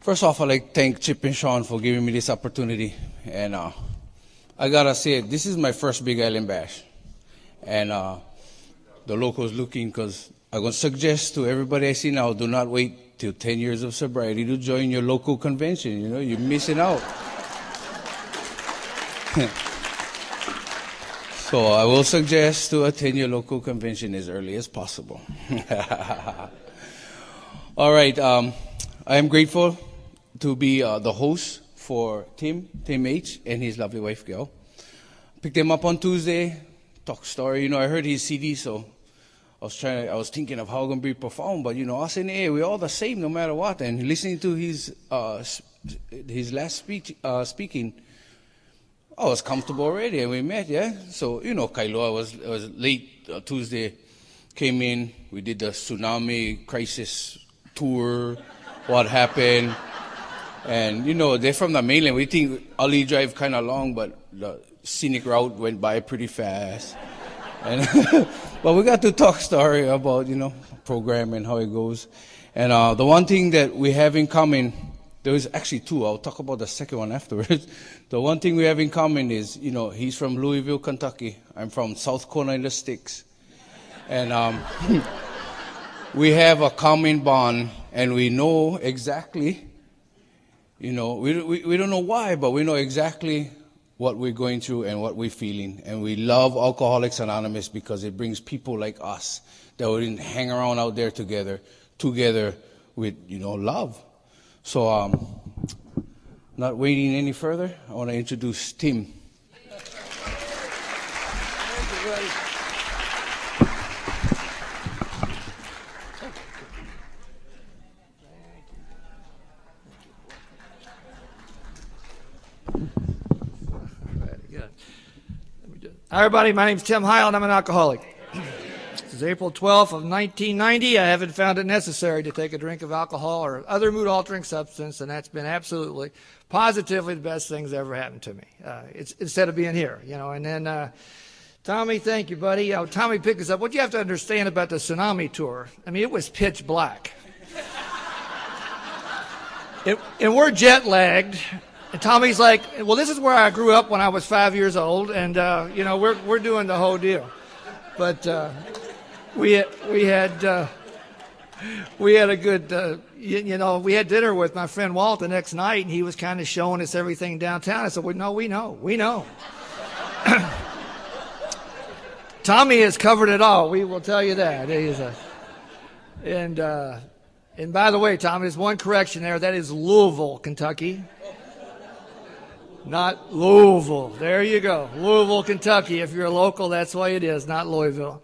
First off, I'd like to thank Chip and Sean for giving me this opportunity. And I gotta say, this is my first Big Island Bash. And the locals looking, because I'm going to suggest to everybody I see now, do not wait till 10 years of sobriety to join your local convention. You know, you're missing out. So I will suggest to attend your local convention as early as possible. All right, I am grateful to be the host for Tim H. and his lovely wife, Gail. Picked him up on Tuesday, talk story. You know, I heard his CD, so I was thinking of how I'm going to be performed, but you know, us in the air, we're all the same no matter what. And listening to his last speech, speaking, I was comfortable already, and we met, yeah? So, you know, Kailua was late Tuesday, came in, we did the tsunami crisis tour, what happened. And, you know, they're from the mainland. We think Ali Drive kind of long, but the scenic route went by pretty fast. And but we got to talk story about, you know, program and how it goes. And the one thing that we have in common, there was actually two. I'll talk about the second one afterwards. The one thing we have in common is, you know, he's from Louisville, Kentucky. I'm from South Kona in the sticks. And we have a common bond, and we know exactly, you know, we don't know why, but we know exactly what we're going through and what we're feeling. And we love Alcoholics Anonymous because it brings people like us that we didn't hang around out there together with, you know, love. So, not waiting any further, I want to introduce Tim. Hi, everybody. My name's Tim Heil, and I'm an alcoholic. This is April 12th of 1990. I haven't found it necessary to take a drink of alcohol or other mood-altering substance, and that's been absolutely, positively the best things that ever happened to me. It's instead of being here, you know. And then, Tommy, thank you, buddy. Tommy picked us up. What you have to understand about the tsunami tour, I mean, it was pitch black. And we're jet-lagged. And Tommy's like, well, this is where I grew up when I was 5 years old, and you know, we're doing the whole deal. But we had a good, you know, we had dinner with my friend Walt the next night, and he was kind of showing us everything downtown. I said, well, no, we know. Tommy has covered it all. We will tell you that. And by the way, Tommy, there's one correction there. That is Louisville, Kentucky. Not Louisville. There you go. Louisville, Kentucky. If you're a local, that's why it is, not Louisville.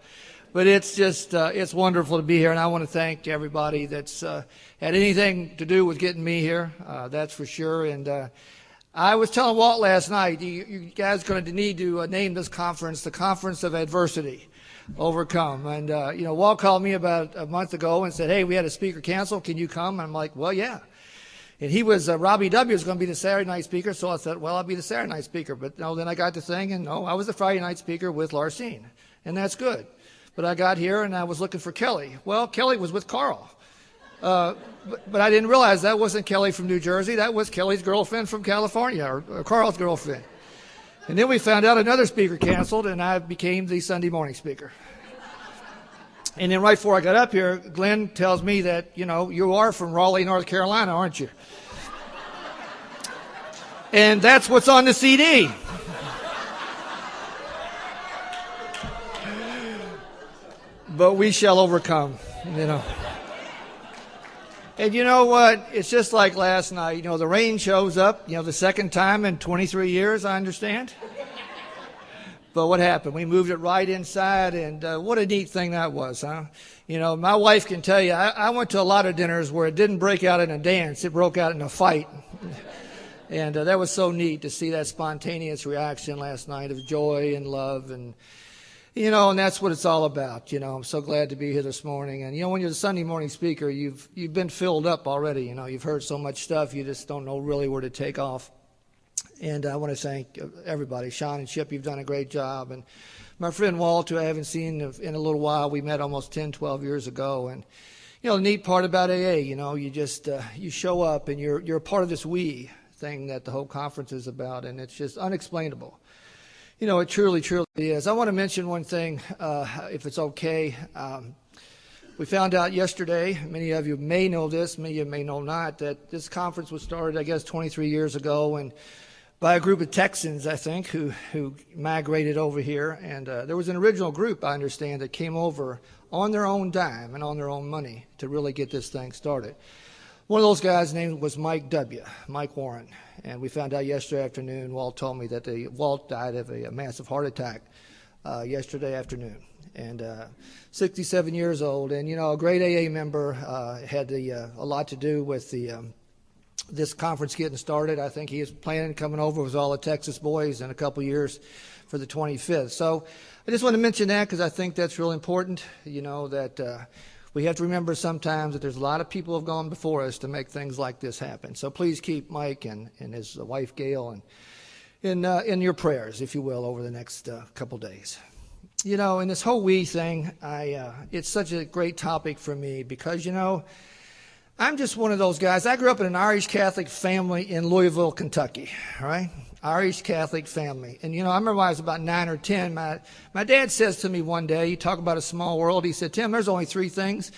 But it's just, it's wonderful to be here, and I want to thank everybody that's had anything to do with getting me here. That's for sure. And I was telling Walt last night, you guys are going to need to name this conference the Conference of Adversity Overcome. And, you know, Walt called me about a month ago and said, hey, we had a speaker cancel. Can you come? And I'm like, well, yeah. And he was, Robbie W. was going to be the Saturday night speaker, so I said, well, I'll be the Saturday night speaker. But no, then I got to thinking, no, I was the Friday night speaker with Larcene, and that's good. But I got here, and I was looking for Kelly. Well, Kelly was with Carl. But I didn't realize that wasn't Kelly from New Jersey. That was Kelly's girlfriend from California, or Carl's girlfriend. And then we found out another speaker canceled, and I became the Sunday morning speaker. And then right before I got up here, Glenn tells me that, you know, you are from Raleigh, North Carolina, aren't you? And that's what's on the CD. But we shall overcome, you know. And you know what? It's just like last night. You know, the rain shows up, you know, the second time in 23 years, I understand. But what happened? We moved it right inside, and what a neat thing that was, huh? You know, my wife can tell you, I went to a lot of dinners where it didn't break out in a dance, it broke out in a fight. And that was so neat to see that spontaneous reaction last night of joy and love, and, you know, and that's what it's all about. You know, I'm so glad to be here this morning. And, you know, when you're the Sunday morning speaker, you've been filled up already. You know, you've heard so much stuff, you just don't know really where to take off. And I want to thank everybody. Sean and Chip, you've done a great job. And my friend Walt, who I haven't seen in a little while, we met almost 10, 12 years ago. And, The neat part about AA, you just you show up and you're a part of this we thing that the whole conference is about, and it's just unexplainable. It truly, truly is. I want to mention one thing, if it's okay. We found out yesterday, many of you may know this, many of you may know not, that this conference was started, I guess, 23 years ago, and by a group of Texans, I think, who migrated over here. And there was an original group, I understand, that came over on their own dime and on their own money to really get this thing started. One of those guys' name was Mike Warren. And we found out yesterday afternoon, Walt told me that Walt died of a massive heart attack yesterday afternoon. And 67 years old. And, a great AA member, had a lot to do with this conference getting started. I think he is planning on coming over with all the Texas boys in a couple years for the 25th. So I just want to mention that because I think that's really important, that we have to remember sometimes that there's a lot of people who have gone before us to make things like this happen. So please keep Mike and his wife Gail in your prayers, if you will, over the next couple days. In this whole we thing, it's such a great topic for me because, I'm just one of those guys. I grew up in an Irish Catholic family in Louisville, Kentucky, right? Irish Catholic family. And, I remember when I was about 9 or 10, my dad says to me one day, you talk about a small world, he said, Tim, there's only 3 things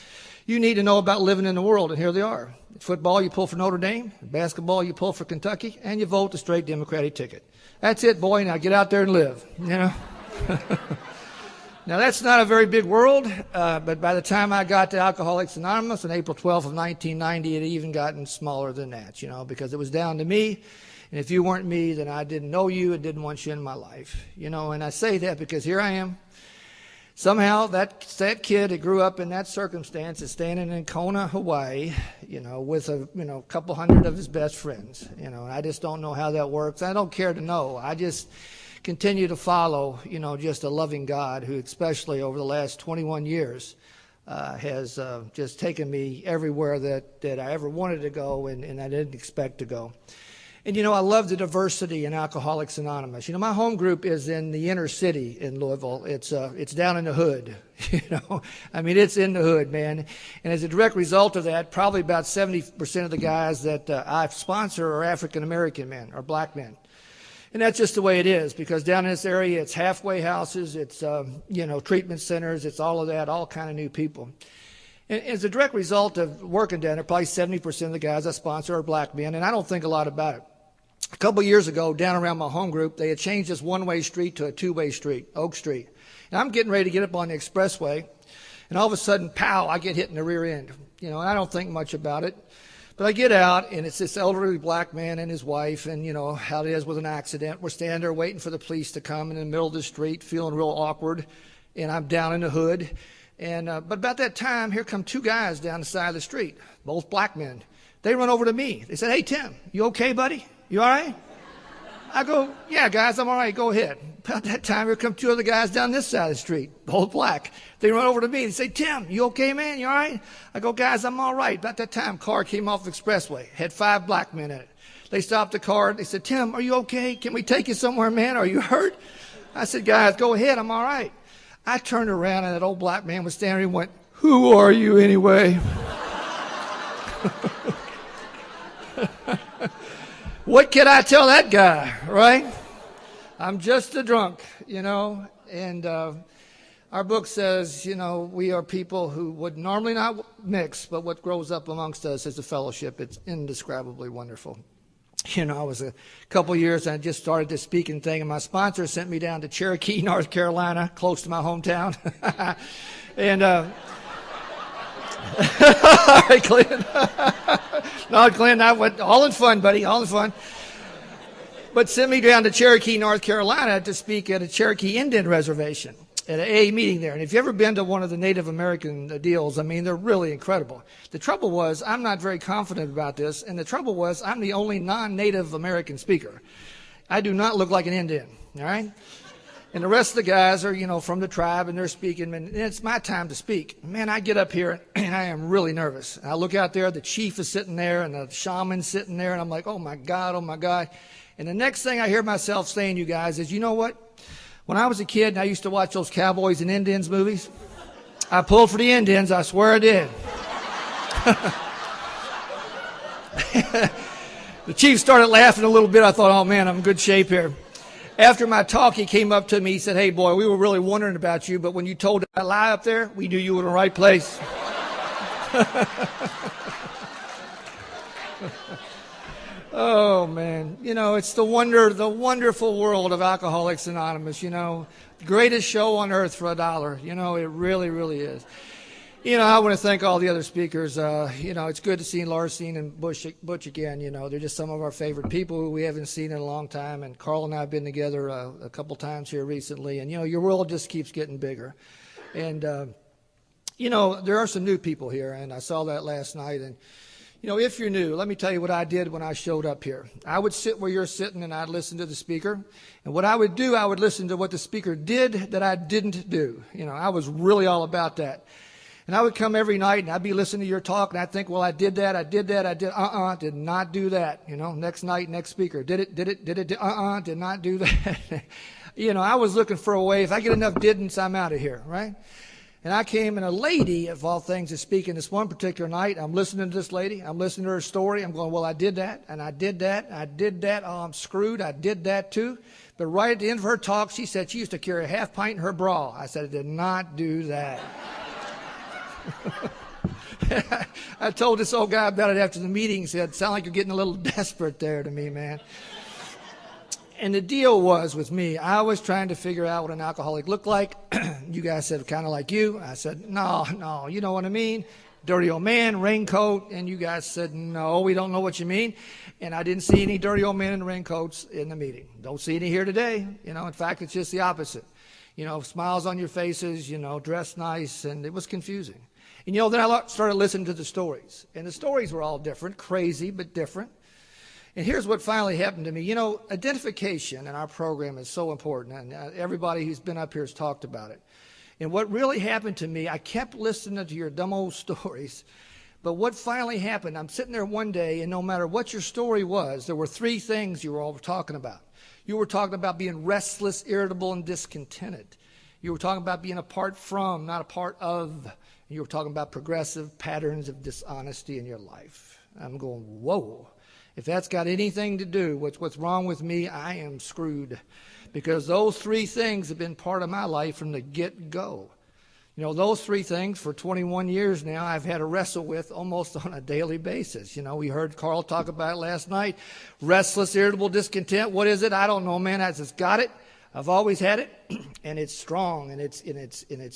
you need to know about living in the world, and here they are. Football, you pull for Notre Dame. Basketball, you pull for Kentucky. And you vote the straight Democratic ticket. That's it, boy. Now get out there and live, Now, that's not a very big world, but by the time I got to Alcoholics Anonymous on April 12th of 1990, it had even gotten smaller than that, because it was down to me. And if you weren't me, then I didn't know you and didn't want you in my life, And I say that because here I am. Somehow that kid that grew up in that circumstance is standing in Kona, Hawaii, with a couple hundred of his best friends, and I just don't know how that works. I don't care to know. I just continue to follow, just a loving God who, especially over the last 21 years, has just taken me everywhere that I ever wanted to go and I didn't expect to go. And, I love the diversity in Alcoholics Anonymous. My home group is in the inner city in Louisville. It's down in the hood, it's in the hood, man. And as a direct result of that, probably about 70% of the guys that I sponsor are African-American men or black men. And that's just the way it is, because down in this area, it's halfway houses, it's, treatment centers, it's all of that, all kind of new people. And as a direct result of working down there, probably 70% of the guys I sponsor are black men, and I don't think a lot about it. A couple of years ago, down around my home group, they had changed this one-way street to a two-way street, Oak Street. And I'm getting ready to get up on the expressway, and all of a sudden, pow, I get hit in the rear end. And I don't think much about it. But I get out, and it's this elderly black man and his wife, and how it is with an accident. We're standing there waiting for the police to come in the middle of the street, feeling real awkward, and I'm down in the hood. And but about that time, here come 2 guys down the side of the street, both black men. They run over to me. They said, "Hey, Tim, you okay, buddy? You all right?" I go, "Yeah, guys, I'm all right. Go ahead." About that time, here come 2 other guys down this side of the street, both black. They run over to me. They say, "Tim, you okay, man? You all right?" I go, "Guys, I'm all right." About that time, car came off the expressway, had 5 black men in it. They stopped the car. They said, "Tim, are you okay? Can we take you somewhere, man? Are you hurt?" I said, "Guys, go ahead. I'm all right." I turned around, and that old black man was standing there and went, "Who are you anyway?" What can I tell that guy, right? I'm just a drunk, and our book says, we are people who would normally not mix, but what grows up amongst us is a fellowship. It's indescribably wonderful. I was a couple years and I just started this speaking thing, and my sponsor sent me down to Cherokee, North Carolina, close to my hometown. And all right, Glenn. No, Glenn, I went all in fun, buddy, all in fun. But sent me down to Cherokee, North Carolina to speak at a Cherokee Indian reservation at an AA meeting there. And if you've ever been to one of the Native American deals, they're really incredible. The trouble was, I'm not very confident about this, and the trouble was, I'm the only non-Native American speaker. I do not look like an Indian, all right? And the rest of the guys are, from the tribe, and they're speaking, and it's my time to speak. Man, I get up here, and I am really nervous. And I look out there, the chief is sitting there, and the shaman's sitting there, and I'm like, oh, my God, oh, my God. And the next thing I hear myself saying, you guys, is, you know what? When I was a kid and I used to watch those cowboys and Indians movies, I pulled for the Indians. I swear I did. The chief started laughing a little bit. I thought, oh, man, I'm in good shape here. After my talk, he came up to me. He said, hey, boy, we were really wondering about you, but when you told that lie up there, we knew you were in the right place. Oh, man. You know, it's the wonderful world of Alcoholics Anonymous, you know. The greatest show on earth for $1. You know, it really, really is. You know, I want to thank all the other speakers. You know, it's good to see Larcene and Butch again. You know, they're just some of our favorite people who we haven't seen in a long time. And Carl and I have been together a couple times here recently. And, you know, your world just keeps getting bigger. And, you know, there are some new people here. And I saw that last night. And, you know, if you're new, let me tell you what I did when I showed up here. I would sit where you're sitting and I'd listen to the speaker. And what I would do, I would listen to what the speaker did that I didn't do. You know, I was really all about that. And I would come every night and I'd be listening to your talk and I'd think, well, I did not do that. You know, next night, next speaker. Did not do that. You know, I was looking for a way. If I get enough didn'ts, I'm out of here, right? And I came and a lady, of all things, is speaking this one particular night. I'm listening to this lady. I'm listening to her story. I'm going, well, I did that and I did that. I did that. Oh, I'm screwed. I did that too. But right at the end of her talk, she said she used to carry a half pint in her bra. I said, I did not do that. I told this old guy about it after the meeting. He said, sound like you're getting a little desperate there to me, man. And the deal was with me, I was trying to figure out what an alcoholic looked like. You guys said, kind of like you. I said, no, you know what I mean? Dirty old man, raincoat. And you guys said, no, we don't know what you mean. And I didn't see any dirty old men in raincoats in the meeting. Don't see any here today. You know, in fact, it's just the opposite. You know, smiles on your faces, you know, dressed nice, and it was confusing. And, you know, then I started listening to the stories. And the stories were all different, crazy, but different. And here's what finally happened to me. You know, identification in our program is so important, and everybody who's been up here has talked about it. And what really happened to me, I kept listening to your dumb old stories, but what finally happened, I'm sitting there one day, and no matter what your story was, there were three things you were all talking about. You were talking about being restless, irritable, and discontented. You were talking about being apart from, not a part of. You were talking about progressive patterns of dishonesty in your life. I'm going, whoa. If that's got anything to do with what's wrong with me, I am screwed. Because those three things have been part of my life from the get-go. You know, those three things for 21 years now I've had to wrestle with almost on a daily basis. You know, we heard Carl talk about it last night. Restless, irritable, discontent. What is it? I don't know, man. I just got it. I've always had it, and it's strong, and it's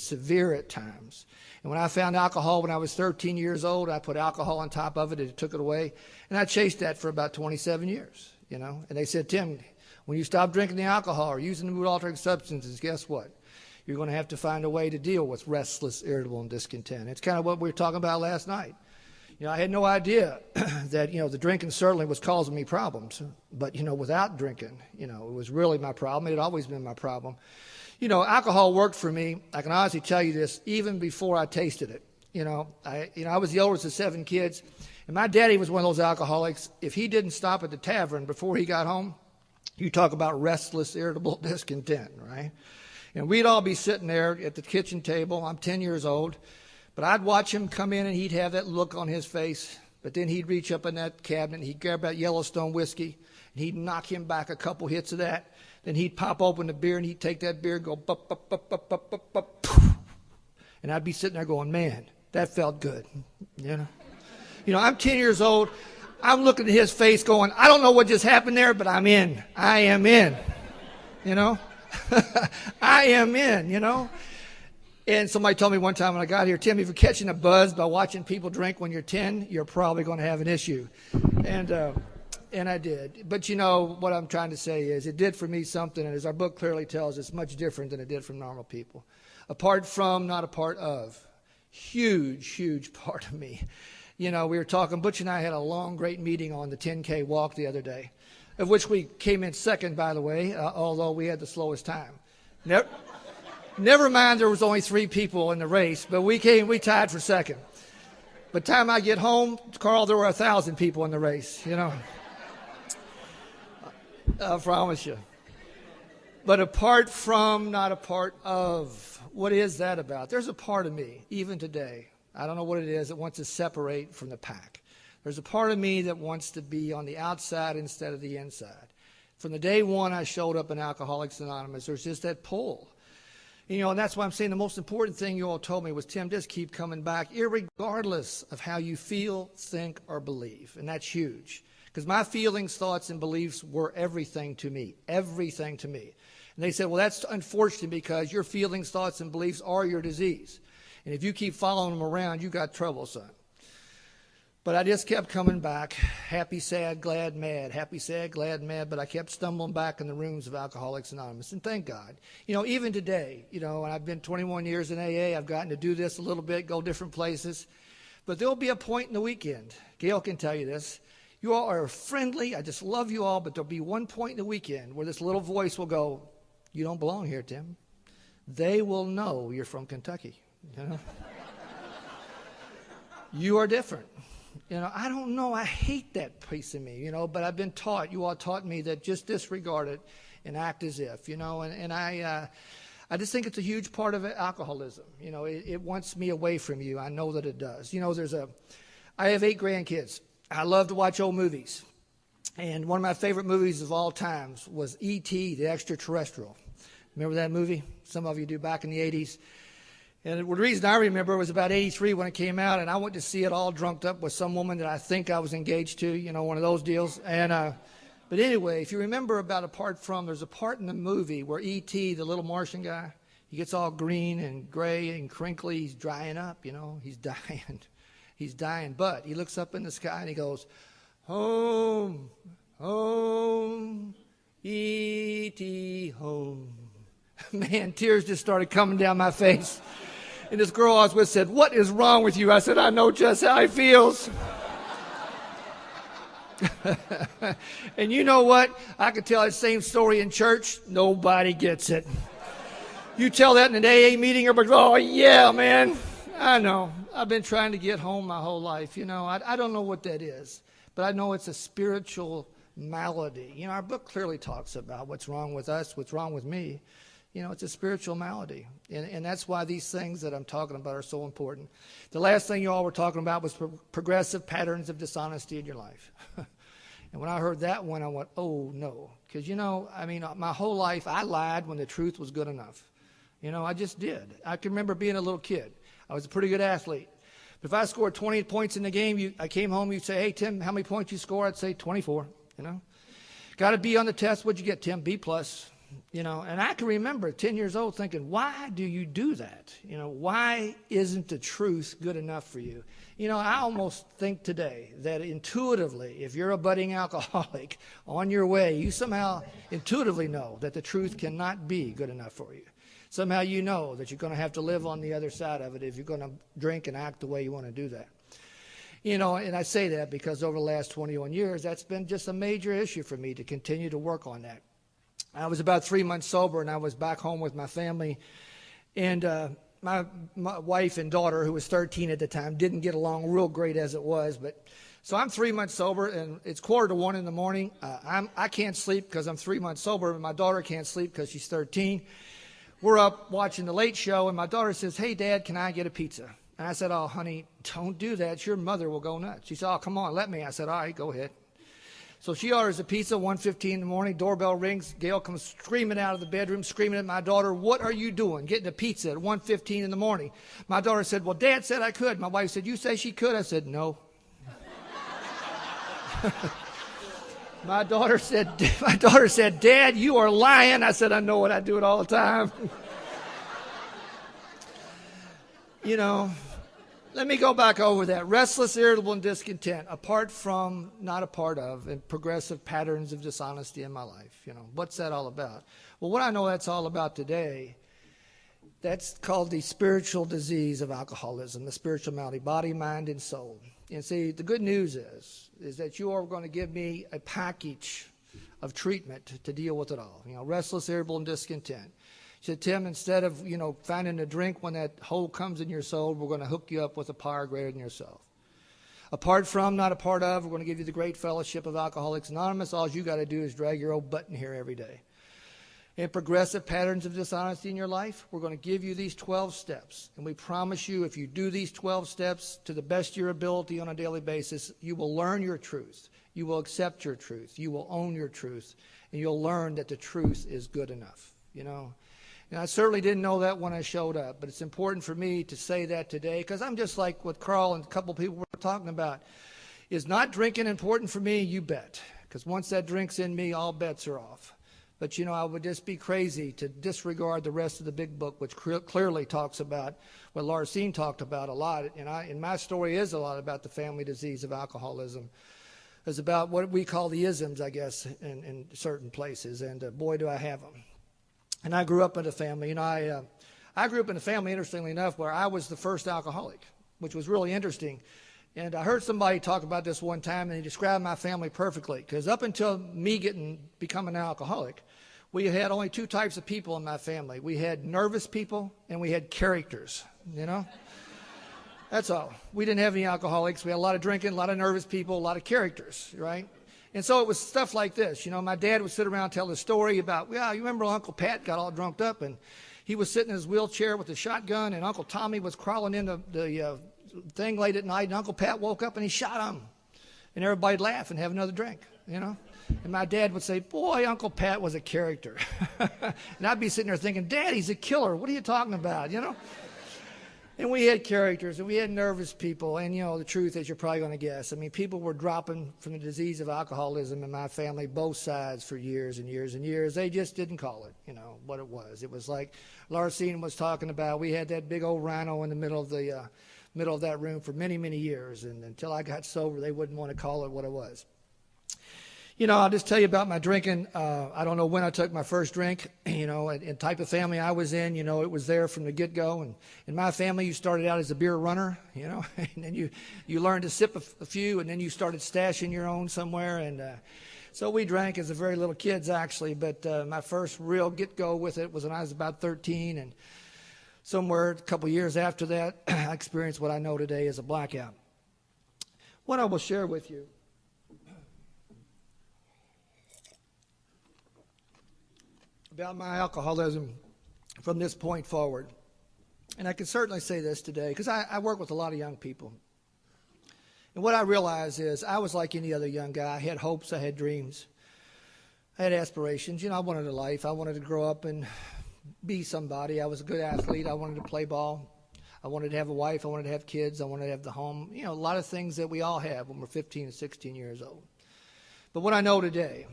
severe at times. And when I found alcohol when I was 13 years old, I put alcohol on top of it, and it took it away. And I chased that for about 27 years, you know. And they said, Tim, when you stop drinking the alcohol or using the mood-altering substances, guess what? You're going to have to find a way to deal with restless, irritable, and discontent. It's kind of what we were talking about last night. You know, I had no idea that, you know, the drinking certainly was causing me problems. But, you know, without drinking, you know, it was really my problem. It had always been my problem. You know, alcohol worked for me. I can honestly tell you this, even before I tasted it. You know, I was the oldest of 7 kids, and my daddy was one of those alcoholics. If he didn't stop at the tavern before he got home, you talk about restless, irritable, discontent, right? And we'd all be sitting there at the kitchen table. I'm 10 years old. But I'd watch him come in, and he'd have that look on his face. But then he'd reach up in that cabinet, and he'd grab that Yellowstone whiskey, and he'd knock him back a couple hits of that. Then he'd pop open the beer, and he'd take that beer and go, bup, bup, bup, bup, bup, bup, bup, poof. And I'd be sitting there going, man, that felt good, you know? You know, I'm 10 years old. I'm looking at his face going, I don't know what just happened there, but I'm in. I am in, you know? I am in, you know? And somebody told me one time when I got here, Tim, if you're catching a buzz by watching people drink when you're 10, you're probably going to have an issue. And I did. But, you know, what I'm trying to say is it did for me something, and as our book clearly tells us, much different than it did from normal people. Apart from, not a part of. Huge, huge part of me. You know, we were talking, Butch and I had a long, great meeting on the 10K walk the other day, of which we came in second, by the way, although we had the slowest time. Never mind, there was only 3 people in the race, but we tied for second. By the time I get home, Carl, there were 1,000 people in the race, you know. I promise you. But apart from, not a part of, what is that about? There's a part of me, even today, I don't know what it is that wants to separate from the pack. There's a part of me that wants to be on the outside instead of the inside. From the day one I showed up in Alcoholics Anonymous, there's just that pull. And that's why I'm saying the most important thing you all told me was, Tim, just keep coming back, irregardless of how you feel, think, or believe. And that's huge. Because my feelings, thoughts, and beliefs were everything to me. Everything to me. And they said, well, that's unfortunate because your feelings, thoughts, and beliefs are your disease. And if you keep following them around, you got trouble, son. But I just kept coming back, happy, sad, glad, mad, happy, sad, glad, mad, but I kept stumbling back in the rooms of Alcoholics Anonymous, and thank God. Even today, and I've been 21 years in AA, I've gotten to do this a little bit, go different places, but there'll be a point in the weekend, Gail can tell you this, you all are friendly, I just love you all, but there'll be one point in the weekend where this little voice will go, you don't belong here, Tim. They will know you're from Kentucky, You are different. I don't know. I hate that piece of me, but I've been taught, you all taught me that just disregard it and act as if, and I just think it's a huge part of alcoholism. It wants me away from you. I know that it does. I have 8 grandkids. I love to watch old movies. And one of my favorite movies of all times was E.T., the Extraterrestrial. Remember that movie? Some of you do, back in the 80s. And the reason I remember was about 83 when it came out, and I went to see it all drunked up with some woman that I think I was engaged to, one of those deals. But anyway, if you remember there's a part in the movie where E.T., the little Martian guy, he gets all green and gray and crinkly. He's drying up, he's dying. He's dying, but he looks up in the sky and he goes, home, home, E.T., home. Man, tears just started coming down my face. And this girl I was with said, what is wrong with you? I said, I know just how he feels. And you know what? I could tell that same story in church. Nobody gets it. You tell that in an AA meeting, everybody goes, oh, yeah, man. I know. I've been trying to get home my whole life. I don't know what that is. But I know it's a spiritual malady. Our book clearly talks about what's wrong with us, what's wrong with me. It's a spiritual malady. And that's why these things that I'm talking about are so important. The last thing you all were talking about was progressive patterns of dishonesty in your life. And when I heard that one, I went, oh, no. Because, my whole life I lied when the truth was good enough. I just did. I can remember being a little kid. I was a pretty good athlete. But if I scored 20 points in the game, I came home, you'd say, hey, Tim, how many points you score? I'd say 24, Got to be on the test. What'd you get, Tim? B+. And I can remember 10 years old thinking, why do you do that? Why isn't the truth good enough for you? I almost think today that intuitively, if you're a budding alcoholic on your way, you somehow intuitively know that the truth cannot be good enough for you. Somehow you know that you're going to have to live on the other side of it if you're going to drink and act the way you want to do that. And I say that because over the last 21 years, that's been just a major issue for me to continue to work on that. I was about 3 months sober, and I was back home with my family. And my wife and daughter, who was 13 at the time, didn't get along real great as it was. So I'm 3 months sober, and it's 1:45 in the morning. I can't sleep because I'm 3 months sober, and my daughter can't sleep because she's 13. We're up watching The Late Show, and my daughter says, hey, Dad, can I get a pizza? And I said, oh, honey, don't do that. Your mother will go nuts. She said, oh, come on, let me. I said, all right, go ahead. So she orders a pizza, 1:15 in the morning, doorbell rings. Gail comes screaming out of the bedroom, screaming at my daughter, what are you doing, getting a pizza at 1:15 in the morning? My daughter said, well, Dad said I could. My wife said, you say she could? I said, no. My daughter said, Dad, you are lying. I said, I know it. I do it all the time. Let me go back over that. Restless, irritable, and discontent, apart from, not a part of, and progressive patterns of dishonesty in my life. What's that all about? Well, what I know that's all about today, that's called the spiritual disease of alcoholism, the spiritual malady, body, mind, and soul. And see, the good news is that you are going to give me a package of treatment to deal with it all. Restless, irritable, and discontent. She said, Tim, instead of, finding a drink when that hole comes in your soul, we're going to hook you up with a power greater than yourself. Apart from, not a part of, we're going to give you the great fellowship of Alcoholics Anonymous. All you got to do is drag your old butt in here every day. and progressive patterns of dishonesty in your life, we're going to give you these 12 steps. And we promise you, if you do these 12 steps to the best of your ability on a daily basis, you will learn your truth. You will accept your truth. You will own your truth. And you'll learn that the truth is good enough, you know. And I certainly didn't know that when I showed up, but it's important for me to say that today, because I'm just like what Carl and a couple people were talking about. Is not drinking important for me? You bet. Because once that drink's in me, all bets are off. But, you know, I would just be crazy to disregard the rest of the big book, which clearly talks about what Larcene talked about a lot. And my story is a lot about the family disease of alcoholism. It's about what we call the isms, I guess, in certain places. And boy, do I have them. And I grew up in a family. You know, I grew up in a family, interestingly enough, where I was the first alcoholic, which was really interesting. And I heard somebody talk about this one time, and he described my family perfectly. Because up until me becoming an alcoholic, we had only two types of people in my family. We had nervous people, and we had characters, you know. That's all. We didn't have any alcoholics. We had a lot of drinking, a lot of nervous people, a lot of characters, right? And so it was stuff like this. You know, my dad would sit around and tell a story about, well, you remember Uncle Pat got all drunked up, and he was sitting in his wheelchair with a shotgun, and Uncle Tommy was crawling in the thing late at night, and Uncle Pat woke up and he shot him. And everybody'd laugh and have another drink, you know. And my dad would say, boy, Uncle Pat was a character. And I'd be sitting there thinking, Dad, he's a killer. What are you talking about, you know? And we had characters, and we had nervous people. And, you know, the truth is, you're probably going to guess. I mean, people were dropping from the disease of alcoholism in my family, both sides, for years and years and years. They just didn't call it, you know, what it was. It was like Larcene was talking about. We had that big old rhino in the middle of that room for many, many years. And until I got sober, they wouldn't want to call it what it was. You know, I'll just tell you about my drinking. I don't know when I took my first drink, you know, and type of family I was in, you know, it was there from the get-go. And in my family, you started out as a beer runner, you know, and then you learned to sip a few, and then you started stashing your own somewhere. And so we drank as a very little kids, actually. But my first real get-go with it was when I was about 13. And somewhere a couple years after that, I experienced what I know today as a blackout. What I will share with you about my alcoholism from this point forward. And I can certainly say this today because I work with a lot of young people. And what I realize is I was like any other young guy. I had hopes, I had dreams, I had aspirations. You know, I wanted a life. I wanted to grow up and be somebody. I was a good athlete. I wanted to play ball. I wanted to have a wife. I wanted to have kids. I wanted to have the home. You know, a lot of things that we all have when we're 15 and 16 years old. But what I know today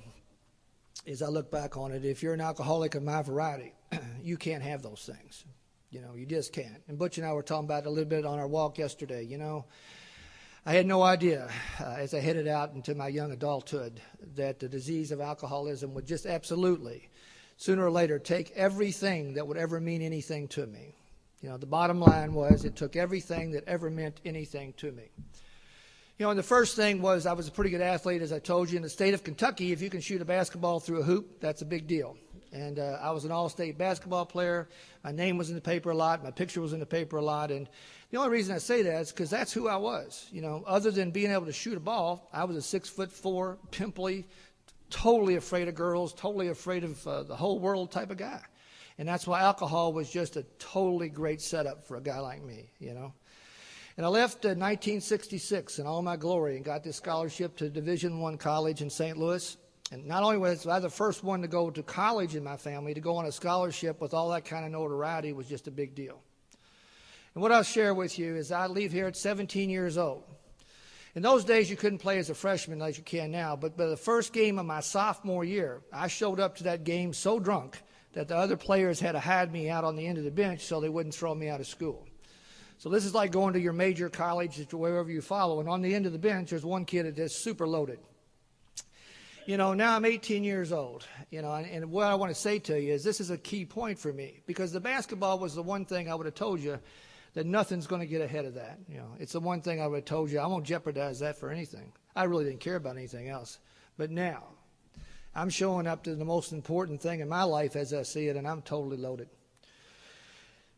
is I look back on it, if you're an alcoholic of my variety, you can't have those things. You know, you just can't. And Butch and I were talking about it a little bit on our walk yesterday. You know, I had no idea as I headed out into my young adulthood that the disease of alcoholism would just absolutely, sooner or later, take everything that would ever mean anything to me. You know, the bottom line was it took everything that ever meant anything to me. You know, and the first thing was I was a pretty good athlete, as I told you. In the state of Kentucky, if you can shoot a basketball through a hoop, that's a big deal. And I was an all-state basketball player. My name was in the paper a lot. My picture was in the paper a lot. And the only reason I say that is because that's who I was. You know, other than being able to shoot a ball, I was a 6'4", pimply, totally afraid of girls, totally afraid of the whole world type of guy. And that's why alcohol was just a totally great setup for a guy like me, you know. And I left in 1966 in all my glory and got this scholarship to Division I college in St. Louis. And not only was I the first one to go to college in my family, to go on a scholarship with all that kind of notoriety was just a big deal. And what I'll share with you is I leave here at 17 years old. In those days, you couldn't play as a freshman as you can now. But by the first game of my sophomore year, I showed up to that game so drunk that the other players had to hide me out on the end of the bench so they wouldn't throw me out of school. So this is like going to your major college, to wherever you follow, and on the end of the bench, there's one kid that's super loaded. You know, now I'm 18 years old, you know, and what I want to say to you is this is a key point for me, because the basketball was the one thing I would have told you that nothing's going to get ahead of that. You know, it's the one thing I would have told you. I won't jeopardize that for anything. I really didn't care about anything else. But now, I'm showing up to the most important thing in my life as I see it, and I'm totally loaded.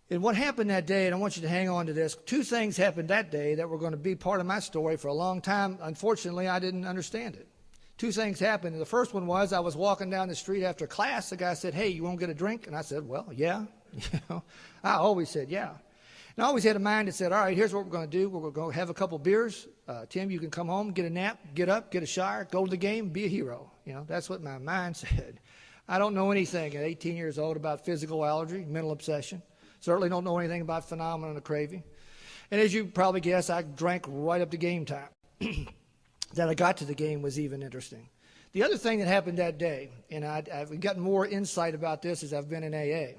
And what happened that day, and I want you to hang on to this, two things happened that day that were going to be part of my story for a long time. Unfortunately, I didn't understand it. two things happened. And the first one was I was walking down the street after class. The guy said, "Hey, you want to get a drink?" And I said, "Well, yeah." I always said, "Yeah." And I always had a mind that said, "All right, here's what we're going to do. We're going to have a couple beers. Tim, you can come home, get a nap, get up, get a shower, go to the game, be a hero." That's what my mind said. I don't know anything at 18 years old about physical allergy, mental obsession. Certainly don't know anything about phenomenon of craving. And as you probably guess, I drank right up to game time. That I got to the game was even interesting. The other thing that happened that day, and I've gotten more insight about this as I've been in AA.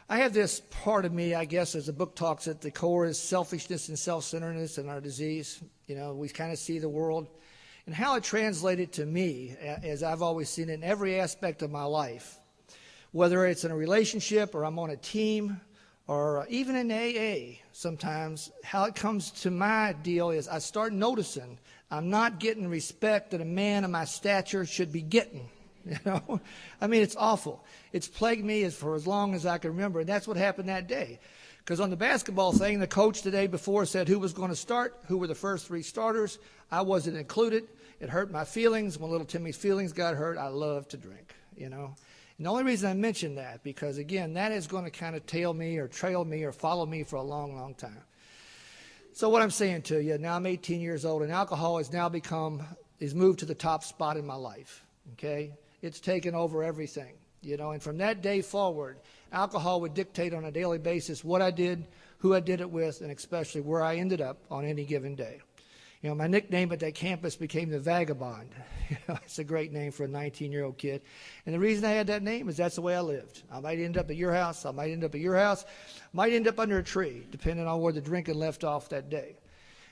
I have this part of me, I guess, as the book talks, at the core is selfishness and self-centeredness and our disease. We kind of see the world. And how it translated to me, as I've always seen it in every aspect of my life, whether it's in a relationship or I'm on a team or even in AA sometimes, how it comes to my deal is I start noticing I'm not getting respect that a man of my stature should be getting. I mean, it's awful. It's plagued me for as long as I can remember, and that's what happened that day. Because on the basketball thing, the coach the day before said who was going to start, who were the first three starters. I wasn't included. It hurt my feelings. When little Timmy's feelings got hurt, I love to drink, And the only reason I mention that, because, again, that is going to kind of trail me or follow me for a long, long time. So what I'm saying to you, now I'm 18 years old, and alcohol has now moved to the top spot in my life, okay? It's taken over everything, and from that day forward, alcohol would dictate on a daily basis what I did, who I did it with, and especially where I ended up on any given day. My nickname at that campus became the Vagabond. It's a great name for a 19-year-old kid. And the reason I had that name is that's the way I lived. I might end up at your house. I might end up at your house. Might end up under a tree, depending on where the drinking left off that day.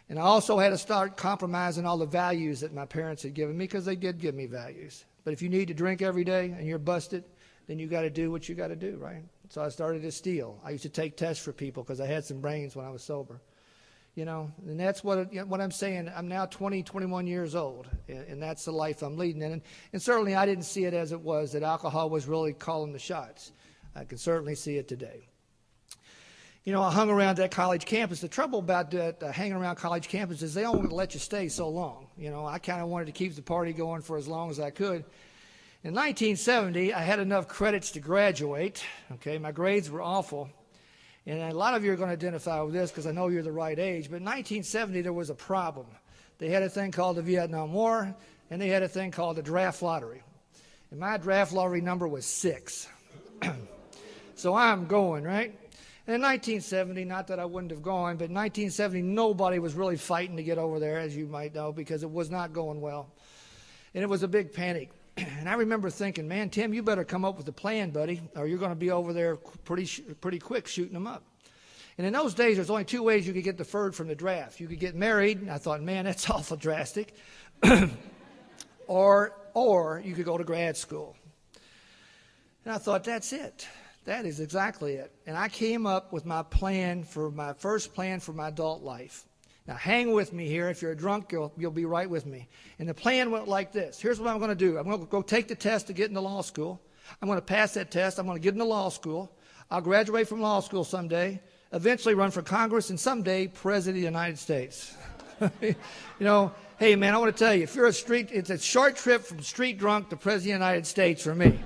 And I also had to start compromising all the values that my parents had given me, because they did give me values. But if you need to drink every day and you're busted, then you got to do what you got to do, right? So I started to steal. I used to take tests for people because I had some brains when I was sober. And that's what I'm saying. I'm now 20, 21 years old, and that's the life I'm leading. And certainly I didn't see it as it was, that alcohol was really calling the shots. I can certainly see it today. I hung around that college campus. The trouble about that, hanging around college campus is they only let you stay so long. I kind of wanted to keep the party going for as long as I could. In 1970, I had enough credits to graduate. Okay, my grades were awful. And a lot of you are going to identify with this because I know you're the right age. But in 1970, there was a problem. They had a thing called the Vietnam War, and they had a thing called the draft lottery. And my draft lottery number was 6. So I'm going, right? And in 1970, not that I wouldn't have gone, but in 1970, nobody was really fighting to get over there, as you might know, because it was not going well. And it was a big panic. And I remember thinking, man, Tim, you better come up with a plan, buddy, or you're going to be over there pretty quick shooting them up. And in those days, there's only 2 ways you could get deferred from the draft. You could get married, and I thought, man, that's awful drastic. or you could go to grad school. And I thought, that's it. That is exactly it. And I came up with my first plan for my adult life. Now, hang with me here. If you're a drunk, you'll be right with me. And the plan went like this. Here's what I'm going to do. I'm going to go take the test to get into law school. I'm going to pass that test. I'm going to get into law school. I'll graduate from law school someday, eventually run for Congress, and someday President of the United States. Hey, man, I want to tell you, if you're it's a short trip from street drunk to President of the United States for me.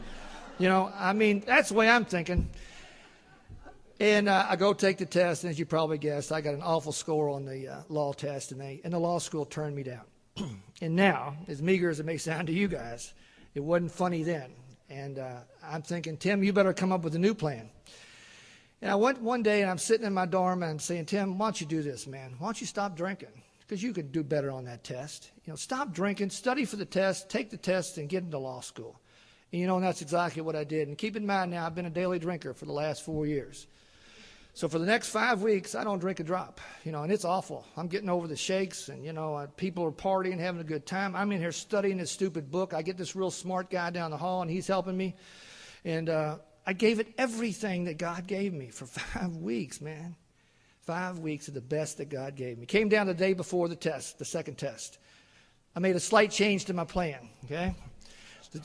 That's the way I'm thinking. And I go take the test, and as you probably guessed, I got an awful score on the law test, and the law school turned me down. And now, as meager as it may sound to you guys, it wasn't funny then. And I'm thinking, Tim, you better come up with a new plan. And I went one day, and I'm sitting in my dorm, and I'm saying, Tim, why don't you do this, man? Why don't you stop drinking? Because you could do better on that test. Stop drinking, study for the test, take the test, and get into law school. And that's exactly what I did. And keep in mind now, I've been a daily drinker for the last 4 years. So for the next 5 weeks, I don't drink a drop, and it's awful. I'm getting over the shakes, and, people are partying, having a good time. I'm in here studying this stupid book. I get this real smart guy down the hall, and he's helping me. And I gave it everything that God gave me for 5 weeks, man. 5 weeks of the best that God gave me. Came down the day before the test, the second test. I made a slight change to my plan, okay?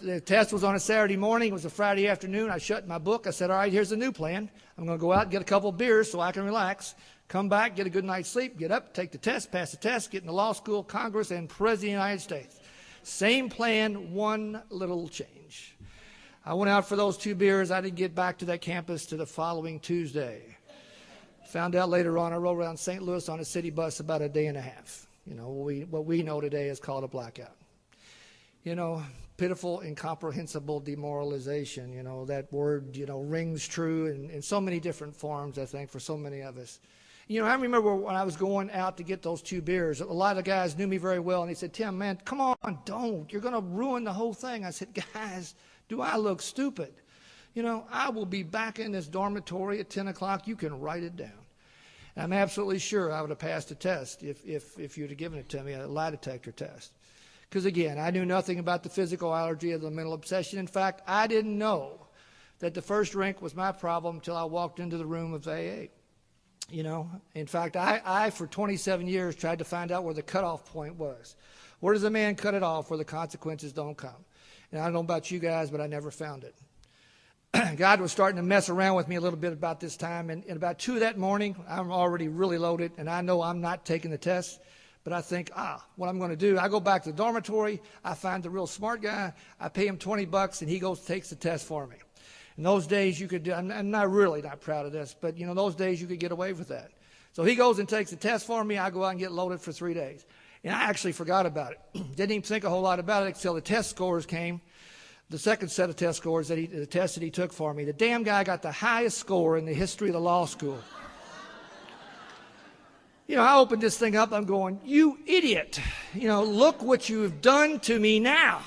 The test was on a Saturday morning. It was a Friday afternoon. I shut my book. I said, all right, here's the new plan. I'm going to go out and get a couple of beers so I can relax, come back, get a good night's sleep, get up, take the test, pass the test, get into law school, Congress, and President of the United States. Same plan, one little change. I went out for those 2 beers. I didn't get back to that campus to the following Tuesday. Found out later on I rode around St. Louis on a city bus about a day and a half. What we know today is called a blackout. Pitiful, incomprehensible demoralization. That word, rings true in so many different forms, I think, for so many of us. I remember when I was going out to get those 2 beers, a lot of the guys knew me very well, and they said, Tim, man, come on, don't. You're going to ruin the whole thing. I said, guys, do I look stupid? I will be back in this dormitory at 10 o'clock. You can write it down. And I'm absolutely sure I would have passed the test if you'd have given it to me, a lie detector test. Because, again, I knew nothing about the physical allergy or the mental obsession. In fact, I didn't know that the first drink was my problem until I walked into the room of AA. In fact, I for 27 years tried to find out where the cutoff point was. Where does a man cut it off where the consequences don't come? And I don't know about you guys, but I never found it. God was starting to mess around with me a little bit about this time. And about 2 that morning, I'm already really loaded, and I know I'm not taking the test. But I think, what I'm going to do, I go back to the dormitory, I find the real smart guy, I pay him $20, and he goes and takes the test for me. In those days, you could do, I'm not really not proud of this, but, those days you could get away with that. So he goes and takes the test for me, I go out and get loaded for 3 days. And I actually forgot about it. Didn't even think a whole lot about it until the test scores came. The second set of test scores, the test that he took for me. The damn guy got the highest score in the history of the law school. I opened this thing up, I'm going, you idiot. Look what you've done to me now.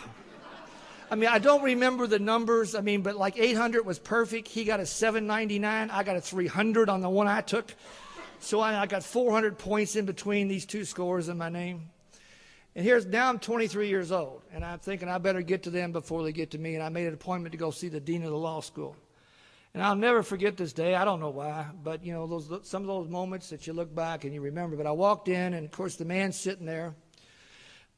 I don't remember the numbers, but like 800 was perfect. He got a 799. I got a 300 on the one I took. So I got 400 points in between these 2 scores in my name. And now I'm 23 years old, and I'm thinking I better get to them before they get to me. And I made an appointment to go see the dean of the law school. And I'll never forget this day. I don't know why, but some of those moments that you look back and you remember. But I walked in, and of course the man's sitting there,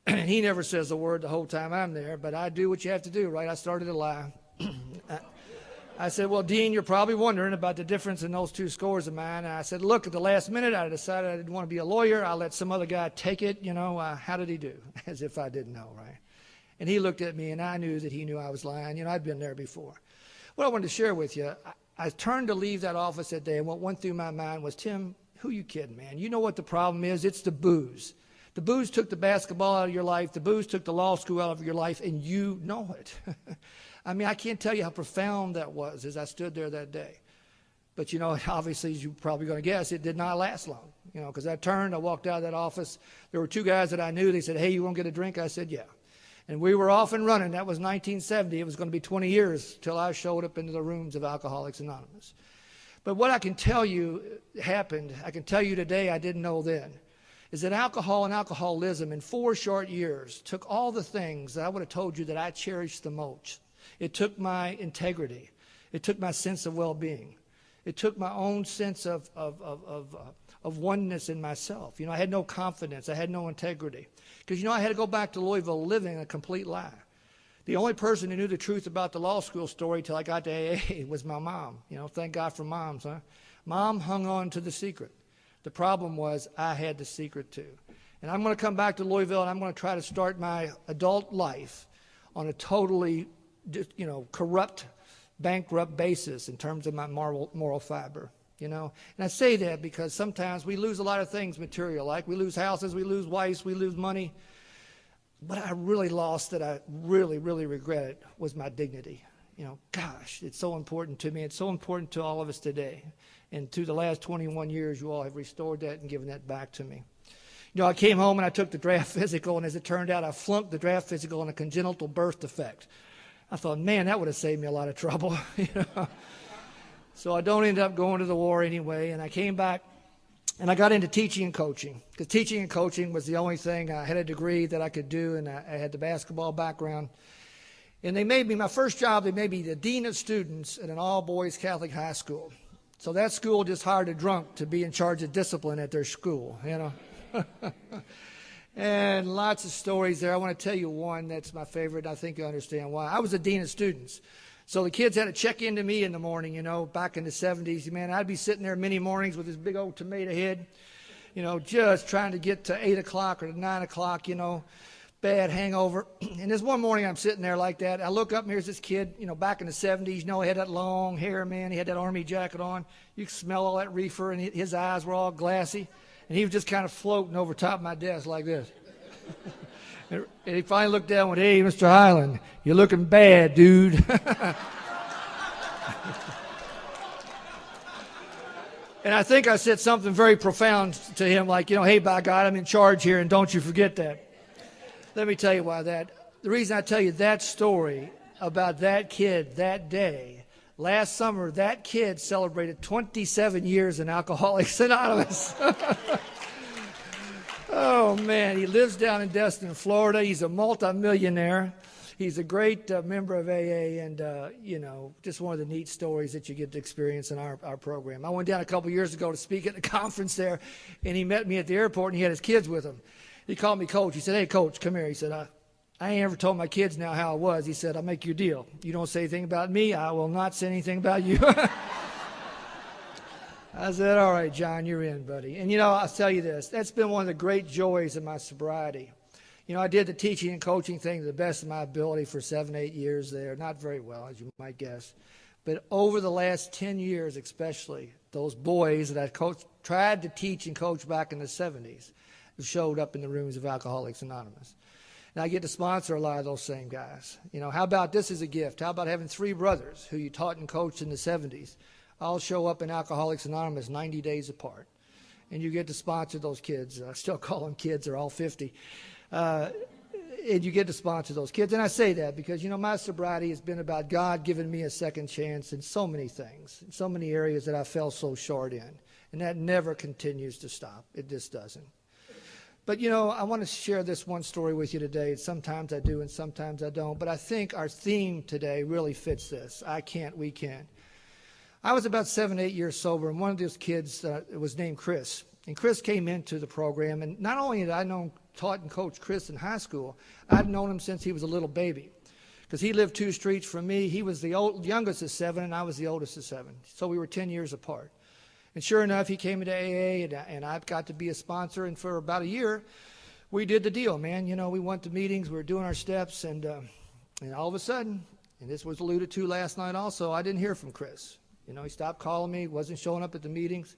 and he never says a word the whole time I'm there. But I do what you have to do, right? I started to lie. I said, well, Dean, you're probably wondering about the difference in those 2 scores of mine. And I said, look, at the last minute, I decided I didn't want to be a lawyer. I'll let some other guy take it. How did he do? As if I didn't know, right? And he looked at me, and I knew that he knew I was lying. I'd been there before. What I wanted to share with you, I turned to leave that office that day, and what went through my mind was, Tim, who you kidding, man? You know what the problem is? It's the booze. The booze took the basketball out of your life. The booze took the law school out of your life, and you know it. I can't tell you how profound that was as I stood there that day. But, obviously, as you're probably going to guess, it did not last long. Because I walked out of that office. There were 2 guys that I knew. They said, hey, you want to get a drink? I said, yeah. And we were off and running. That was 1970. It was going to be 20 years till I showed up into the rooms of Alcoholics Anonymous. But what I can tell you happened, I can tell you today I didn't know then, is that alcohol and alcoholism in 4 short years took all the things that I would have told you that I cherished the most. It took my integrity. It took my sense of well-being. It took my own sense of oneness in myself. I had no confidence. I had no integrity. Because, I had to go back to Louisville living a complete lie. The only person who knew the truth about the law school story till I got to AA was my mom. Thank God for moms, huh? Mom hung on to the secret. The problem was I had the secret too. And I'm going to come back to Louisville, and I'm going to try to start my adult life on a totally, corrupt, bankrupt basis in terms of my moral fiber. And I say that because sometimes we lose a lot of things material, like we lose houses, we lose wives, we lose money. What I really lost that I really, really regretted was my dignity. Gosh, it's so important to me. It's so important to all of us today. And through the last 21 years, you all have restored that and given that back to me. I came home and I took the draft physical, and as it turned out, I flunked the draft physical on a congenital birth defect. I thought, man, that would have saved me a lot of trouble. So I don't end up going to the war anyway, and I came back and I got into teaching and coaching, because teaching and coaching was the only thing. I had a degree that I could do, and I had the basketball background. And they made me, my first job, they made me the dean of students at an all-boys Catholic high school. So that school just hired a drunk to be in charge of discipline at their school, And lots of stories there. I want to tell you one that's my favorite. I think you understand why. I was a dean of students. So the kids had to check into me in the morning, back in the 70s. Man, I'd be sitting there many mornings with this big old tomato head, just trying to get to 8 o'clock or 9 o'clock, bad hangover. And this one morning I'm sitting there like that. I look up and here's this kid, back in the 70s. He had that long hair, man. He had that army jacket on. You could smell all that reefer, and his eyes were all glassy. And he was just kind of floating over top of my desk like this. And he finally looked down and went, "Hey, Mr. Highland, you're looking bad, dude." And I think I said something very profound to him like, "Hey, by God, I'm in charge here, and don't you forget that." Let me tell you why that. The reason I tell you that story about that kid that day, last summer, that kid celebrated 27 years in Alcoholics Anonymous. Oh, man, he lives down in Destin, Florida. He's a multimillionaire. He's a great member of AA, and, just one of the neat stories that you get to experience in our program. I went down a couple years ago to speak at the conference there, and he met me at the airport, and he had his kids with him. He called me Coach. He said, "Hey, Coach, come here." He said, I ain't ever told my kids now how I was. He said, "I'll make you a deal. You don't say anything about me, I will not say anything about you." I said, "All right, John, you're in, buddy." And, I'll tell you this. That's been one of the great joys of my sobriety. I did the teaching and coaching thing to the best of my ability for 7-8 years there. Not very well, as you might guess. But over the last 10 years especially, those boys that I tried to teach and coach back in the 70s who showed up in the rooms of Alcoholics Anonymous. And I get to sponsor a lot of those same guys. How about this as a gift? How about having 3 brothers who you taught and coached in the 70s all show up in Alcoholics Anonymous 90 days apart? And you get to sponsor those kids. I still call them kids. They're all 50. And you get to sponsor those kids. And I say that because, my sobriety has been about God giving me a second chance in so many things, in so many areas that I fell so short in. And that never continues to stop. It just doesn't. But, I want to share this one story with you today. Sometimes I do and sometimes I don't. But I think our theme today really fits this. I can't, we can. I was about 7-8 years sober, and one of those kids was named Chris. And Chris came into the program, and not only had I taught and coached Chris in high school, I'd known him since he was a little baby. Because he lived 2 streets from me. He was the youngest of 7, and I was the oldest of 7. So we were 10 years apart. And sure enough, he came into AA, and I got to be a sponsor. And for about a year, we did the deal, man. We went to meetings, we were doing our steps, and all of a sudden, and this was alluded to last night also, I didn't hear from Chris. He stopped calling me, wasn't showing up at the meetings.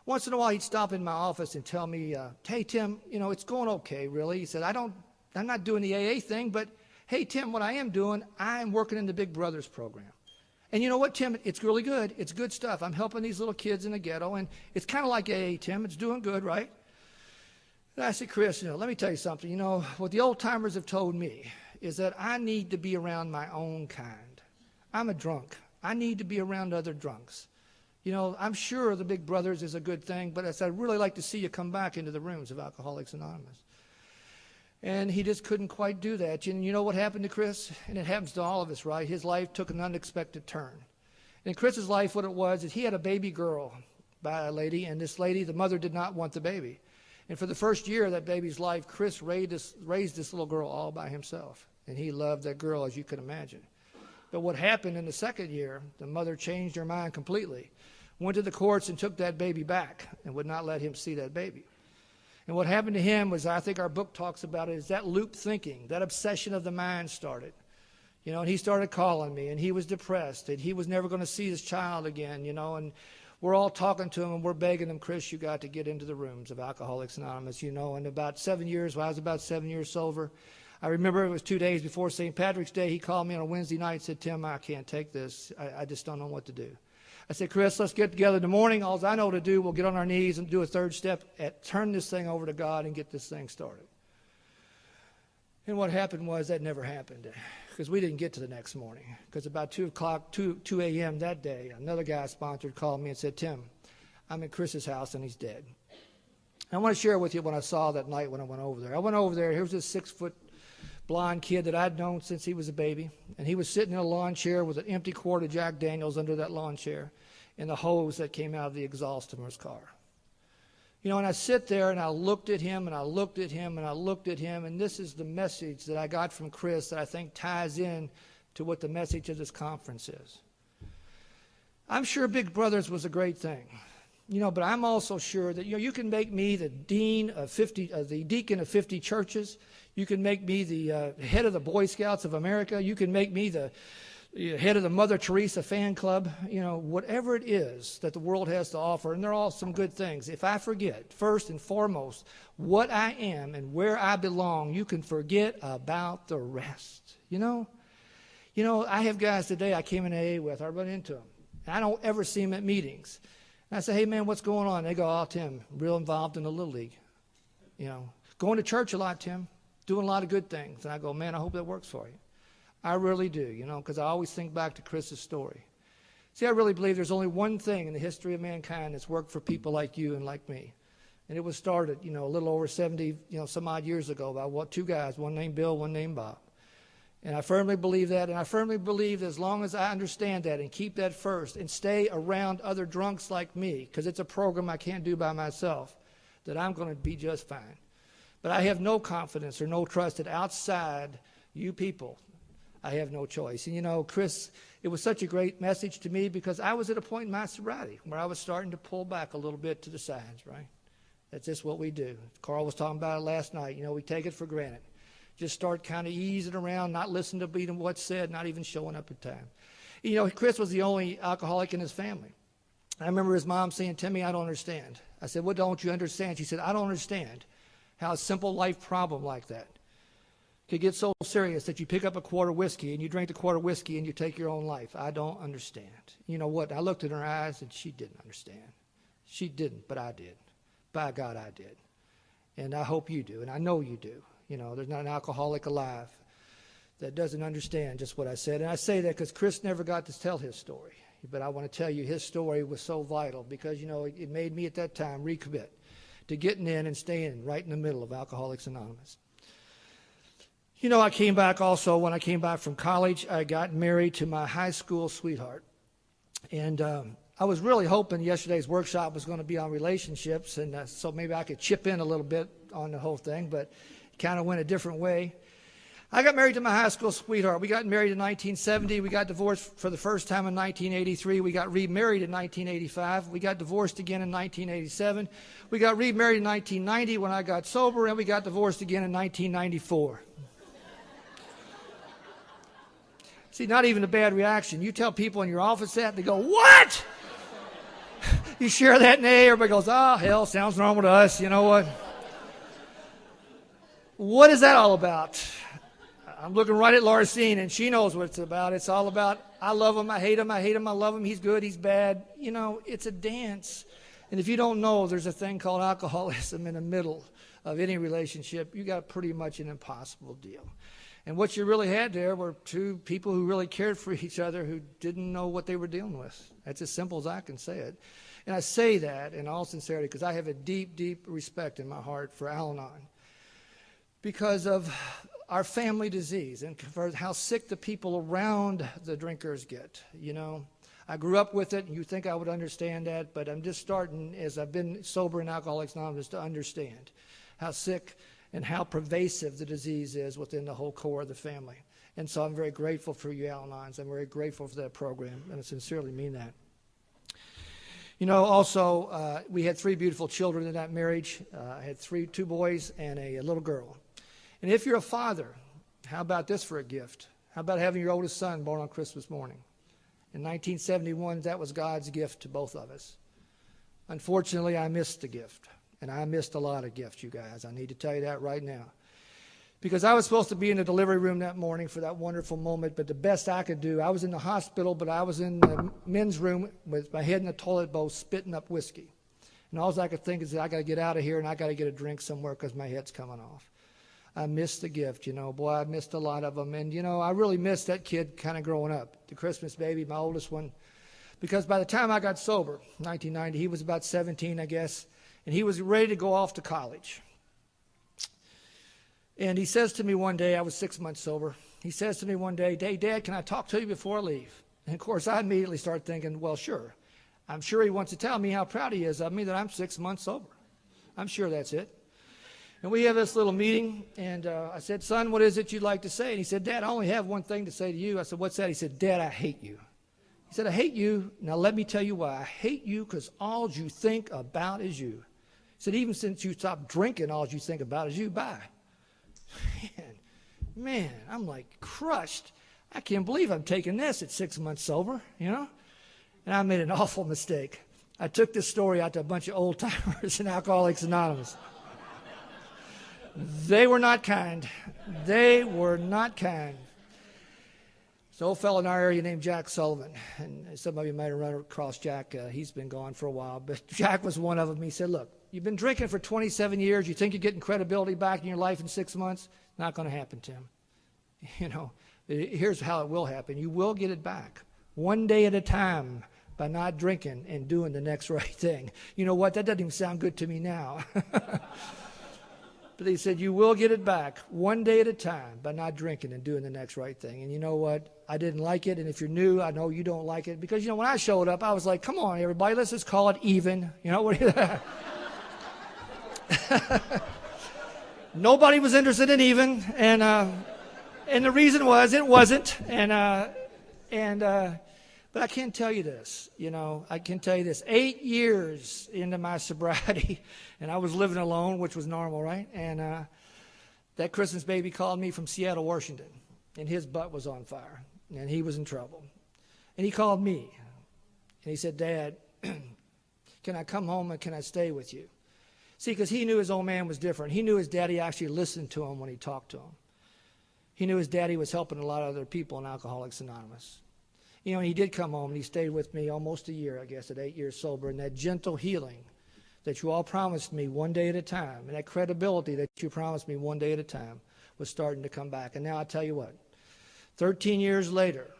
Once in a while, he'd stop in my office and tell me, "Hey, Tim, it's going okay, really." He said, I'm not doing the AA thing, but hey, Tim, what I am doing, I'm working in the Big Brothers program. And you know what, Tim? It's really good. It's good stuff. I'm helping these little kids in the ghetto, and it's kind of like AA, Tim. It's doing good, right? And I said, "Chris, let me tell you something. What the old-timers have told me is that I need to be around my own kind. I'm a drunk. I need to be around other drunks. I'm sure the Big Brothers is a good thing, but I'd really like to see you come back into the rooms of Alcoholics Anonymous." And he just couldn't quite do that. And you know what happened to Chris? And it happens to all of us, right? His life took an unexpected turn. In Chris's life, what it was is he had a baby girl by a lady, and this lady, the mother, did not want the baby. And for the first year of that baby's life, Chris raised this little girl all by himself. And he loved that girl, as you can imagine. But what happened in the second year, the mother changed her mind completely, went to the courts and took that baby back and would not let him see that baby. And what happened to him was, I think our book talks about it, is that loop thinking, that obsession of the mind started. And he started calling me, and he was depressed, and he was never going to see his child again, and we're all talking to him, and we're begging him, "Chris, you got to get into the rooms of Alcoholics Anonymous," and about 7 years, when I was about 7 years sober, I remember it was 2 days before St. Patrick's Day. He called me on a Wednesday night and said, "Tim, I can't take this. I just don't know what to do." I said, "Chris, let's get together in the morning. All I know to do, we'll get on our knees and do a third step, turn this thing over to God and get this thing started." And what happened was that never happened, because we didn't get to the next morning. Because about 2 a.m. that day, another guy sponsored called me and said, "Tim, I'm at Chris's house and he's dead." And I want to share with you what I saw that night when I went over there. I went over there. Here was this 6-foot blonde kid that I'd known since he was a baby. And he was sitting in a lawn chair with an empty quart of Jack Daniels under that lawn chair and the hose that came out of the exhaust of his car. And I sit there and I looked at him and I looked at him and I looked at him, and this is the message that I got from Chris that I think ties in to what the message of this conference is. I'm sure Big Brothers was a great thing. But I'm also sure that you can make me the dean of 50, the deacon of 50 churches. You can make me the head of the Boy Scouts of America. You can make me the head of the Mother Teresa fan club. Whatever it is that the world has to offer, and they're all some good things. If I forget, first and foremost, what I am and where I belong, you can forget about the rest. I have guys today I came in AA with. I run into them. And I don't ever see them at meetings. And I say, hey, man, what's going on? They go, oh, Tim, real involved in the Little League. Going to church a lot, Tim, doing a lot of good things. And I go, man, I hope that works for you. I really do, because I always think back to Chris's story. See, I really believe there's only one thing in the history of mankind that's worked for people like you and like me. And it was started, a little over 70, some odd years ago by two guys, one named Bill, one named Bob. And I firmly believe that, and I firmly believe that as long as I understand that and keep that first and stay around other drunks like me, because it's a program I can't do by myself, that I'm going to be just fine. But I have no confidence or no trust that outside you people, I have no choice. And Chris, it was such a great message to me because I was at a point in my sobriety where I was starting to pull back a little bit to the sides, right? That's just what we do. Carl was talking about it last night. We take it for granted. Just start kind of easing around, not listening to what's said, not even showing up at time. Chris was the only alcoholic in his family. I remember his mom saying, Timmy, I don't understand. I said, what don't you understand? She said, I don't understand how a simple life problem like that could get so serious that you pick up a quart of whiskey and you drink the quart of whiskey and you take your own life. I don't understand. You know what? I looked in her eyes and she didn't understand. She didn't, but I did. By God, I did. And I hope you do, and I know you do. There's not an alcoholic alive that doesn't understand just what I said. And I say that because Chris never got to tell his story. But I want to tell you his story was so vital because, it made me at that time recommit to getting in and staying right in the middle of Alcoholics Anonymous. I came back also, when I came back from college, I got married to my high school sweetheart. And I was really hoping yesterday's workshop was going to be on relationships, and so maybe I could chip in a little bit on the whole thing, but kind of went a different way. I got married to my high school sweetheart. We got married in 1970. We got divorced for the first time in 1983. We got remarried in 1985. We got divorced again in 1987. We got remarried in 1990 when I got sober, and we got divorced again in 1994. See, not even a bad reaction. You tell people in your office that, they go, what? You share that in AA, everybody goes, oh, hell, sounds normal to us. You know what? What is that all about? I'm looking right at Larsine, and she knows what it's about. It's all about, I love him, I hate him, I hate him, I love him, he's good, he's bad. It's a dance. And if you don't know, there's a thing called alcoholism in the middle of any relationship. You got pretty much an impossible deal. And what you really had there were two people who really cared for each other who didn't know what they were dealing with. That's as simple as I can say it. And I say that in all sincerity because I have a deep, deep respect in my heart for Al-Anon because of our family disease and for how sick the people around the drinkers get. I grew up with it, and you think I would understand that, but I'm just starting, as I've been sober in Alcoholics Anonymous, to understand how sick and how pervasive the disease is within the whole core of the family. And so I'm very grateful for you, Al-Anons. I'm very grateful for that program, and I sincerely mean that. Also, we had 3 beautiful children in that marriage. I had 2 boys and a little girl. And if you're a father, how about this for a gift? How about having your oldest son born on Christmas morning? In 1971, that was God's gift to both of us. Unfortunately, I missed the gift. And I missed a lot of gifts, you guys. I need to tell you that right now. Because I was supposed to be in the delivery room that morning for that wonderful moment, but the best I could do, I was in the hospital, but I was in the men's room with my head in the toilet bowl spitting up whiskey. And all I could think is that I got to get out of here and I got to get a drink somewhere because my head's coming off. I missed the gift, Boy, I missed a lot of them. And, I really missed that kid kind of growing up, the Christmas baby, my oldest one. Because by the time I got sober, 1990, he was about 17, I guess. And he was ready to go off to college. And he says to me one day, I was 6 months sober. He says to me one day, hey, Dad, can I talk to you before I leave? And, of course, I immediately start thinking, well, sure. I'm sure he wants to tell me how proud he is of me that I'm 6 months sober. I'm sure that's it. And we have this little meeting, and I said, son, what is it you'd like to say? And he said, Dad, I only have one thing to say to you. I said, what's that? He said, Dad, I hate you. He said, I hate you. Now let me tell you why. I hate you because all you think about is you. He said, even since you stopped drinking, all you think about is you. Bye. Man, I'm like crushed. I can't believe I'm taking this at 6 months sober, you know? And I made an awful mistake. I took this story out to a bunch of old timers in Alcoholics Anonymous. They were not kind. They were not kind. There's an old fellow in our area named Jack Sullivan. And some of you might have run across Jack. He's been gone for a while. But Jack was one of them. He said, look, you've been drinking for 27 years. You think you're getting credibility back in your life in 6 months? Not going to happen, Tim. You know, here's how it will happen. You will get it back. One day at a time by not drinking and doing the next right thing. You know what? That doesn't even sound good to me now. But he said, you will get it back one day at a time by not drinking and doing the next right thing. And you know what? I didn't like it. And if you're new, I know you don't like it. Because, you know, when I showed up, I was like, come on, everybody, let's just call it even. You know, what do you Nobody was interested in even. And the reason was it wasn't. But I can tell you this, you know, 8 years into my sobriety, and I was living alone, which was normal, right? And that Christmas baby called me from Seattle, Washington, and his butt was on fire, and he was in trouble. And he called me, and he said, Dad, can I come home and can I stay with you? See, because he knew his old man was different. He knew his daddy actually listened to him when he talked to him. He knew his daddy was helping a lot of other people in Alcoholics Anonymous. You know, and he did come home, and he stayed with me almost a year, I guess, at 8 years sober. And that gentle healing that you all promised me one day at a time, and that credibility that you promised me one day at a time was starting to come back. And now I tell you what, 13 years later,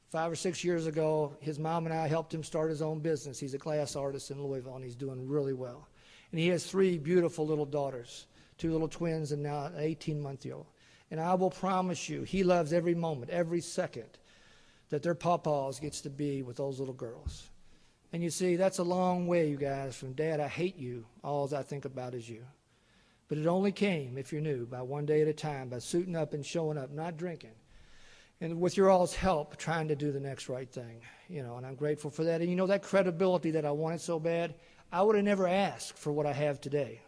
5 or 6 years ago, his mom and I helped him start his own business. He's a glass artist in Louisville, and he's doing really well. And he has 3 beautiful little daughters, 2 little twins, and now an 18-month-old. And I will promise you, he loves every moment, every second that their pawpaws gets to be with those little girls. And you see, that's a long way, you guys, from Dad, I hate you, all I think about is you. But it only came, if you're new, by one day at a time, by suiting up and showing up, not drinking. And with your all's help, trying to do the next right thing. You know, and I'm grateful for that. And you know, that credibility that I wanted so bad, I would have never asked for what I have today.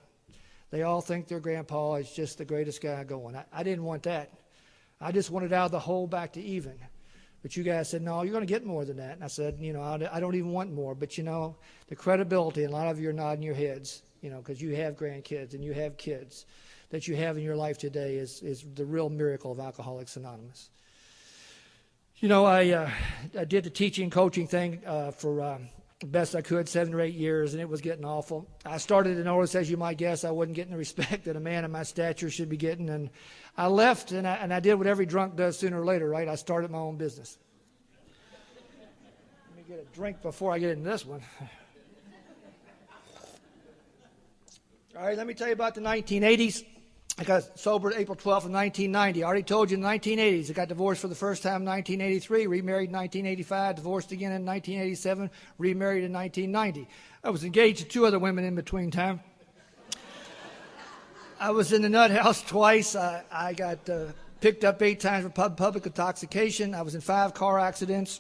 They all think their grandpa is just the greatest guy going. I didn't want that. I just wanted out of the hole back to even. But you guys said, no, you're going to get more than that. And I said, you know, I don't even want more. But, you know, the credibility, and a lot of you are nodding your heads, you know, because you have grandkids and you have kids that you have in your life today is the real miracle of Alcoholics Anonymous. You know, I did the teaching, coaching thing for the best I could, 7 or 8 years, and it was getting awful. I started to notice, as you might guess, I wasn't getting the respect that a man of my stature should be getting, and I left, and I did what every drunk does sooner or later, right? I started my own business. Let me get a drink before I get into this one. All right, let me tell you about the 1980s. I got sober April 12th of 1990. I already told you in the 1980s. I got divorced for the first time in 1983, remarried in 1985, divorced again in 1987, remarried in 1990. I was engaged to 2 other women in between time. I was in the nut house twice. I got picked up 8 times for public intoxication. I was in 5 car accidents.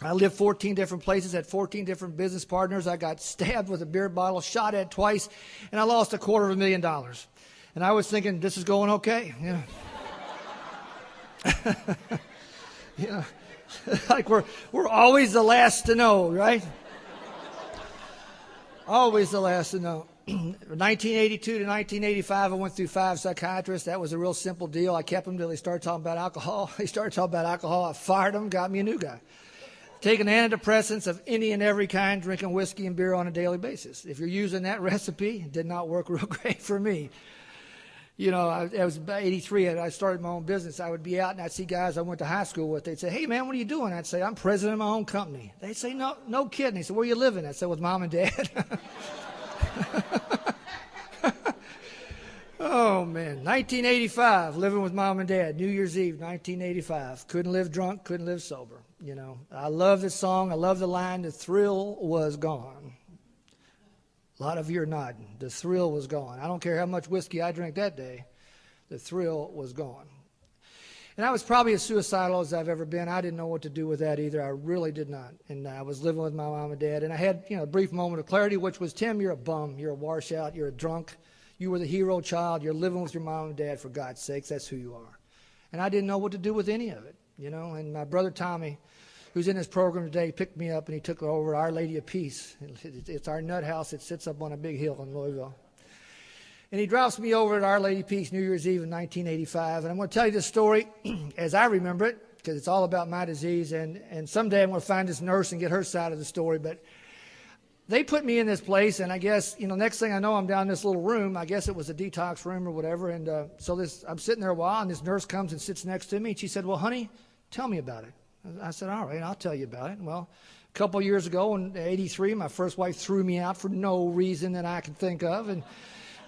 I lived 14 different places, had 14 different business partners. I got stabbed with a beer bottle, shot at twice, and I lost $250,000. And I was thinking, this is going okay. Yeah. Yeah. Like we're always the last to know, right? Always the last to know. 1982 to 1985, I went through 5 psychiatrists. That was a real simple deal. I kept them until they started talking about alcohol. They started talking about alcohol. I fired them, got me a new guy. Taking antidepressants of any and every kind, drinking whiskey and beer on a daily basis. If you're using that recipe, it did not work real great for me. You know, I was about 83, and I started my own business. I would be out, and I'd see guys I went to high school with. They'd say, hey, man, what are you doing? I'd say, I'm president of my own company. They'd say, no kidding. They said, where are you living? I'd say, with Mom and Dad. Oh, man. 1985, living with Mom and Dad. New Year's Eve, 1985. Couldn't live drunk, couldn't live sober. You know, I love this song. I love the line, the thrill was gone. A lot of you are nodding. The thrill was gone. I don't care how much whiskey I drank that day. The thrill was gone. And I was probably as suicidal as I've ever been. I didn't know what to do with that either. I really did not. And I was living with my mom and dad. And I had, a brief moment of clarity, which was, Tim, you're a bum. You're a washout. You're a drunk. You were the hero child. You're living with your mom and dad, for God's sakes. That's who you are. And I didn't know what to do with any of it, And my brother Tommy, who's in this program today, picked me up and he took me over to Our Lady of Peace. It's our nut house. It sits up on a big hill in Louisville. And he drops me over at Our Lady of Peace New Year's Eve in 1985. And I'm going to tell you this story as I remember it, because it's all about my disease. And someday I'm going to find this nurse and get her side of the story. But they put me in this place, and I guess, next thing I know, I'm down in this little room. I guess it was a detox room or whatever. And I'm sitting there a while, and this nurse comes and sits next to me. And she said, well, honey, tell me about it. I said, all right, I'll tell you about it. Well, a couple of years ago in '83, my first wife threw me out for no reason that I could think of.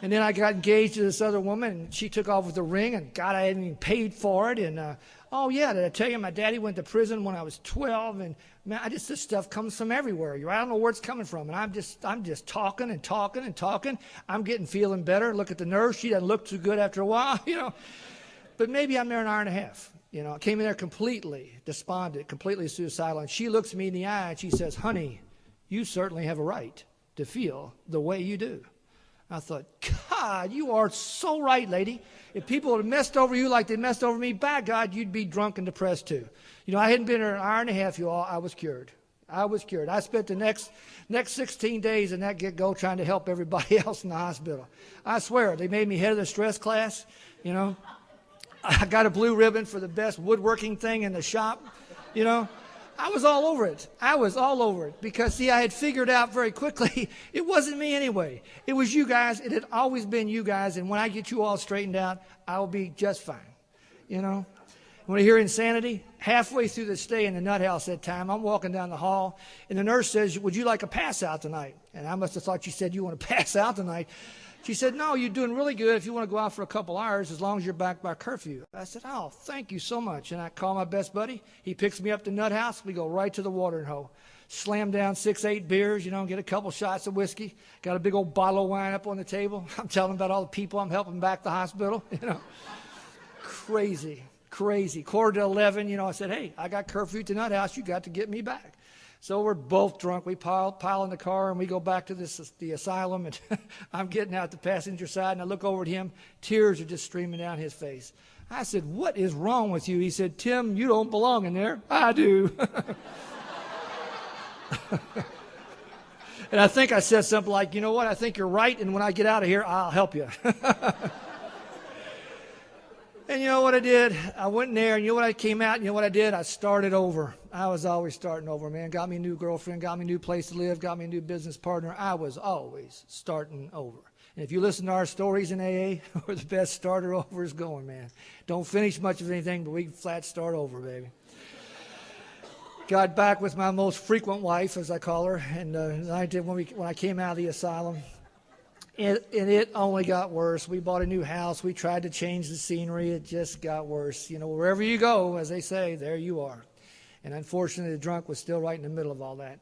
And then I got engaged to this other woman, and she took off with a ring, and God, I hadn't even paid for it. And, oh, yeah, did I tell you my daddy went to prison when I was 12? And, man, this stuff comes from everywhere. I don't know where it's coming from. And I'm just talking and talking and talking. I'm feeling better. Look at the nurse. She doesn't look too good after a while, But maybe I'm there an hour and a half. I came in there completely despondent, completely suicidal. And she looks me in the eye, and she says, honey, you certainly have a right to feel the way you do. I thought, God, you are so right, lady. If people had messed over you like they messed over me, by God, you'd be drunk and depressed too. I hadn't been there an hour and a half, you all. I was cured. I spent the next 16 days in that get-go trying to help everybody else in the hospital. I swear, they made me head of the stress class, I got a blue ribbon for the best woodworking thing in the shop, I was all over it. Because, see, I had figured out very quickly it wasn't me anyway. It was you guys. It had always been you guys. And when I get you all straightened out, I will be just fine. Want to hear insanity? Halfway through the stay in the nut house that time, I'm walking down the hall, and the nurse says, would you like a pass out tonight? And I must have thought she said, you want to pass out tonight? She said, no, you're doing really good if you want to go out for a couple hours as long as you're back by curfew. I said, oh, thank you so much. And I call my best buddy. He picks me up to Nut House. We go right to the watering hole. Slam down 6-8 beers, get a couple shots of whiskey. Got a big old bottle of wine up on the table. I'm telling about all the people I'm helping back to the hospital. Crazy. 11:15, I said, hey, I got curfew to Nut House. You got to get me back. So we're both drunk. We pile in the car, and we go back to the asylum. And I'm getting out the passenger side, and I look over at him. Tears are just streaming down his face. I said, what is wrong with you? He said, Tim, you don't belong in there. I do. And I think I said something like, you know what? I think you're right, and when I get out of here, I'll help you. And you know what I did? I went in there, and you know what I came out, and you know what I did? I started over. I was always starting over, man. Got me a new girlfriend, got me a new place to live, got me a new business partner. I was always starting over. And if you listen to our stories in AA, we're the best starter over is going, man. Don't finish much of anything, but we can flat start over, baby. Got back with my most frequent wife, as I call her, and I did when I came out of the asylum. And it only got worse. We bought a new house. We tried to change the scenery. It just got worse. Wherever you go, as they say, there you are. And unfortunately, the drunk was still right in the middle of all that.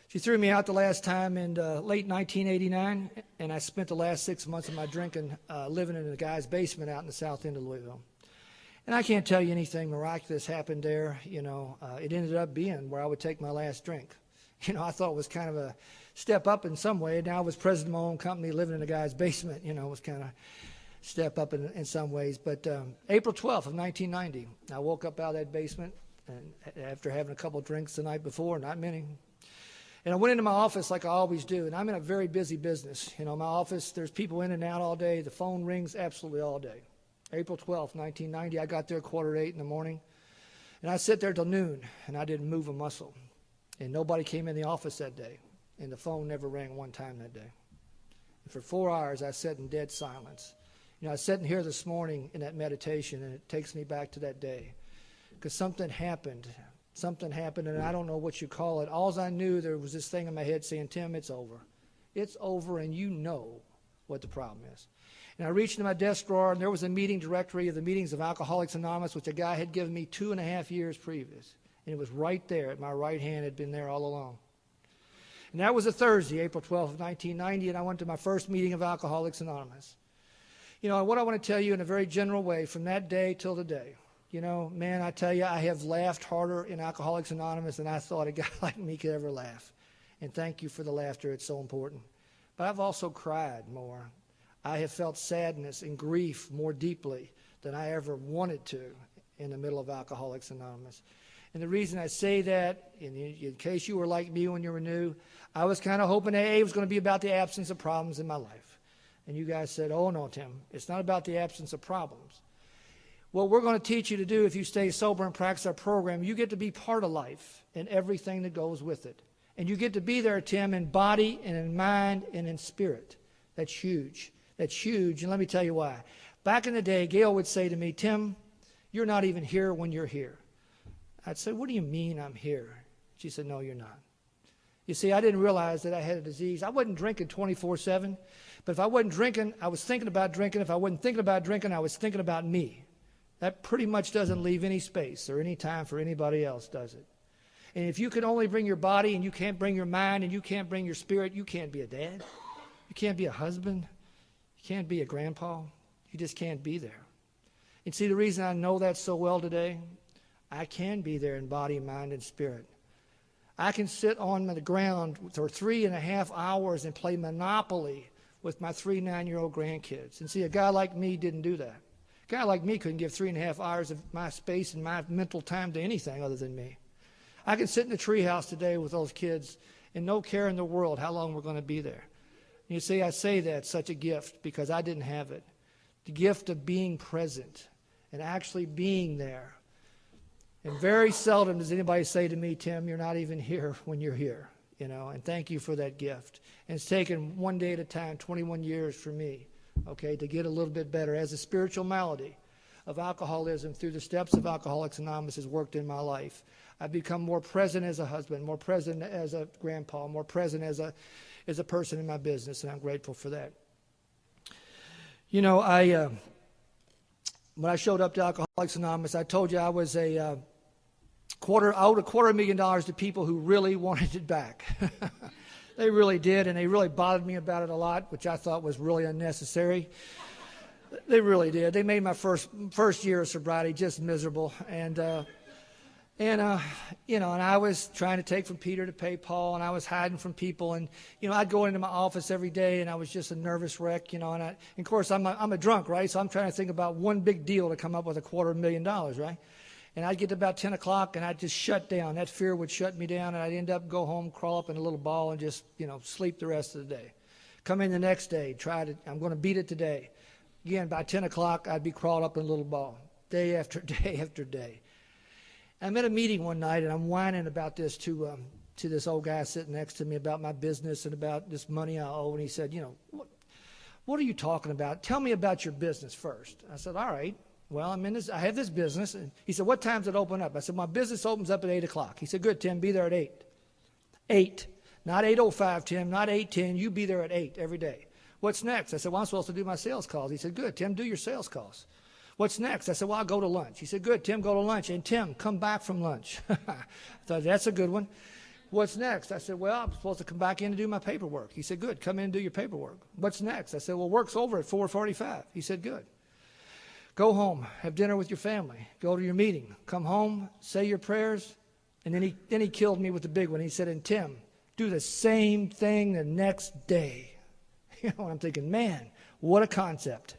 She threw me out the last time in late 1989, and I spent the last 6 months of my drinking living in a guy's basement out in the south end of Louisville. And I can't tell you anything miraculous happened there. It ended up being where I would take my last drink. I thought it was kind of a step up in some way. Now I was president of my own company, living in a guy's basement, was kind of step up in some ways. But April 12th of 1990, I woke up out of that basement and after having a couple of drinks the night before, not many. And I went into my office like I always do, and I'm in a very busy business. My office, there's people in and out all day. The phone rings absolutely all day. April 12th, 1990, I got there 7:45 in the morning, and I sat there till noon, and I didn't move a muscle. And nobody came in the office that day. And the phone never rang one time that day. And for 4 hours, I sat in dead silence. I was sitting here this morning in that meditation, and it takes me back to that day. Because something happened, and I don't know what you call it. All I knew, there was this thing in my head saying, Tim, it's over. It's over, and you know what the problem is. And I reached into my desk drawer, and there was a meeting directory of the meetings of Alcoholics Anonymous, which a guy had given me 2.5 years previous. And it was right there at my right hand. It had been there all along. And that was a Thursday, April 12th of 1990, and I went to my first meeting of Alcoholics Anonymous. What I want to tell you in a very general way, from that day till today, You know, man, I tell you, I have laughed harder in Alcoholics Anonymous than I thought a guy like me could ever laugh. And thank you for the laughter. It's so important. But I've also cried more. I have felt sadness and grief more deeply than I ever wanted to in the middle of Alcoholics Anonymous. And the reason I say that, in case you were like me when you were new, I was kind of hoping AA was going to be about the absence of problems in my life. And you guys said, oh, no, Tim, it's not about the absence of problems. What we're going to teach you to do if you stay sober and practice our program, you get to be part of life and everything that goes with it. And you get to be there, Tim, in body and in mind and in spirit. That's huge. That's huge. And let me tell you why. Back in the day, Gail would say to me, Tim, you're not even here when you're here. I'd say, what do you mean I'm here? She said, no, you're not. You see, I didn't realize that I had a disease. I wasn't drinking 24/7. But if I wasn't drinking, I was thinking about drinking. If I wasn't thinking about drinking, I was thinking about me. That pretty much doesn't leave any space or any time for anybody else, does it? And if you can only bring your body and you can't bring your mind and you can't bring your spirit, you can't be a dad. You can't be a husband. You can't be a grandpa. You just can't be there. And see, the reason I know that so well today, I can be there in body, mind, and spirit. I can sit on the ground for 3.5 hours and play Monopoly with my 3 9-year-old grandkids. And see, a guy like me didn't do that. A guy like me couldn't give 3.5 hours of my space and my mental time to anything other than me. I can sit in the treehouse today with those kids and no care in the world how long we're going to be there. And you see, I say that's such a gift because I didn't have it. The gift of being present and actually being there. And very seldom does anybody say to me, Tim, you're not even here when you're here. You know, and thank you for that gift. And it's taken one day at a time, 21 years for me, okay, to get a little bit better as a spiritual malady of alcoholism through the steps of Alcoholics Anonymous has worked in my life. I've become more present as a husband, more present as a grandpa, more present as a person in my business, and I'm grateful for that. You know, when I showed up to Alcoholics Anonymous, I told you I was owed $250,000 to people who really wanted it back. They really did, and they really bothered me about it a lot, which I thought was really unnecessary. They really did. They made my first year of sobriety just miserable, and I was trying to take from Peter to pay Paul, and I was hiding from people, and I'd go into my office every day, and I was just a nervous wreck, and of course I'm a drunk, right? So I'm trying to think about one big deal to come up with $250,000, right? And I'd get to about 10 o'clock, and I'd just shut down. That fear would shut me down, and I'd end up go home, crawl up in a little ball, and just sleep the rest of the day. Come in the next day, I'm going to beat it today. Again, by 10 o'clock, I'd be crawled up in a little ball, day after day after day. I'm at a meeting one night, and I'm whining about this to this old guy sitting next to me about my business and about this money I owe. And he said, what are you talking about? Tell me about your business first. I said, all right. Well, I have this business. And he said, what time does it open up? I said, my business opens up at 8 o'clock. He said, good, Tim, be there at 8. 8. Not 8:05, Tim, not 8:10. You be there at 8 every day. What's next? I said, well, I'm supposed to do my sales calls. He said, good, Tim, do your sales calls. What's next? I said, well, I'll go to lunch. He said, good, Tim, go to lunch. And Tim, come back from lunch. I thought, that's a good one. What's next? I said, well, I'm supposed to come back in and do my paperwork. He said, good, come in and do your paperwork. What's next? I said, well, work's over at 4:45. He said, good. Go home, have dinner with your family, go to your meeting, come home, say your prayers. And then he killed me with the big one. He said, and Tim, do the same thing the next day. I'm thinking, man, what a concept.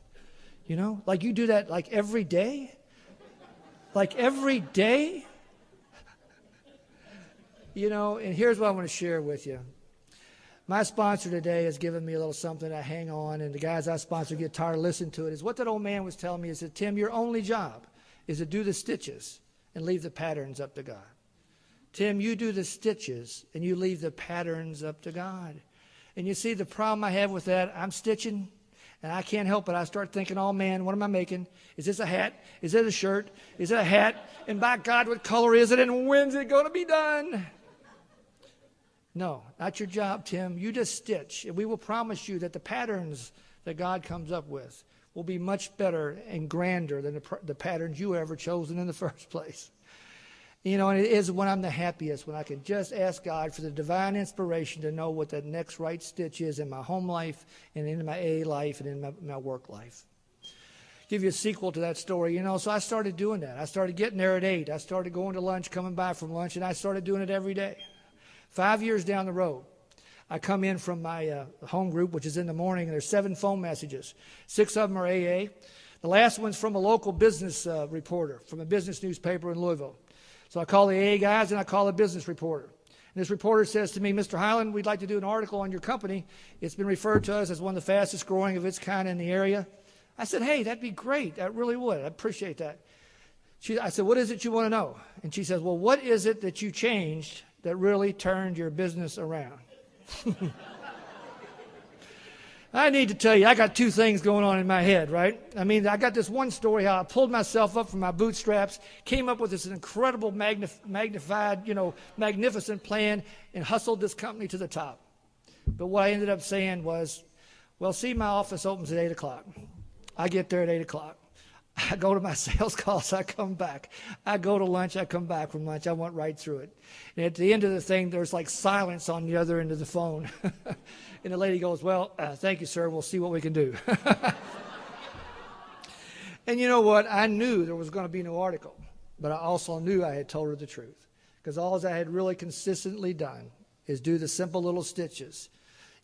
Like you do that like every day? Like every day? And here's what I want to share with you. My sponsor today has given me a little something to hang on, and the guys I sponsor get tired of listening to it. Is what that old man was telling me is that, Tim, your only job is to do the stitches and leave the patterns up to God. Tim, you do the stitches and you leave the patterns up to God. And you see the problem I have with that, I'm stitching, and I can't help it. I start thinking, oh, man, what am I making? Is this a hat? Is it a shirt? Is it a hat? And by God, what color is it? And when's it going to be done? No, not your job, Tim. You just stitch. And we will promise you that the patterns that God comes up with will be much better and grander than the patterns you ever chosen in the first place. And it is when I'm the happiest, when I can just ask God for the divine inspiration to know what that next right stitch is in my home life and in my AA life and in my work life. give you a sequel to that story, So I started doing that. I started getting there at 8. I started going to lunch, coming back from lunch, and I started doing it every day. 5 years down the road, I come in from my home group, which is in the morning, and there's 7 phone messages. 6 of them are AA. The last one's from a local business reporter from a business newspaper in Louisville. So I call the AA guys and I call a business reporter. And this reporter says to me, Mr. Highland, we'd like to do an article on your company. It's been referred to us as one of the fastest growing of its kind in the area. I said, hey, that'd be great. I really would. I appreciate that. I said, what is it you want to know? And she says, well, what is it that you changed that really turned your business around? I need to tell you, I got 2 things going on in my head, right? I mean, I got this one story how I pulled myself up from my bootstraps, came up with this incredible magnified, magnificent plan, and hustled this company to the top. But what I ended up saying was, well, see, my office opens at 8 o'clock. I get there at 8 o'clock. I go to my sales calls, I come back. I go to lunch, I come back from lunch. I went right through it. And at the end of the thing, there's like silence on the other end of the phone. And the lady goes, well, thank you, sir. We'll see what we can do. And you know what? I knew there was going to be no article. But I also knew I had told her the truth. Because all I had really consistently done is do the simple little stitches,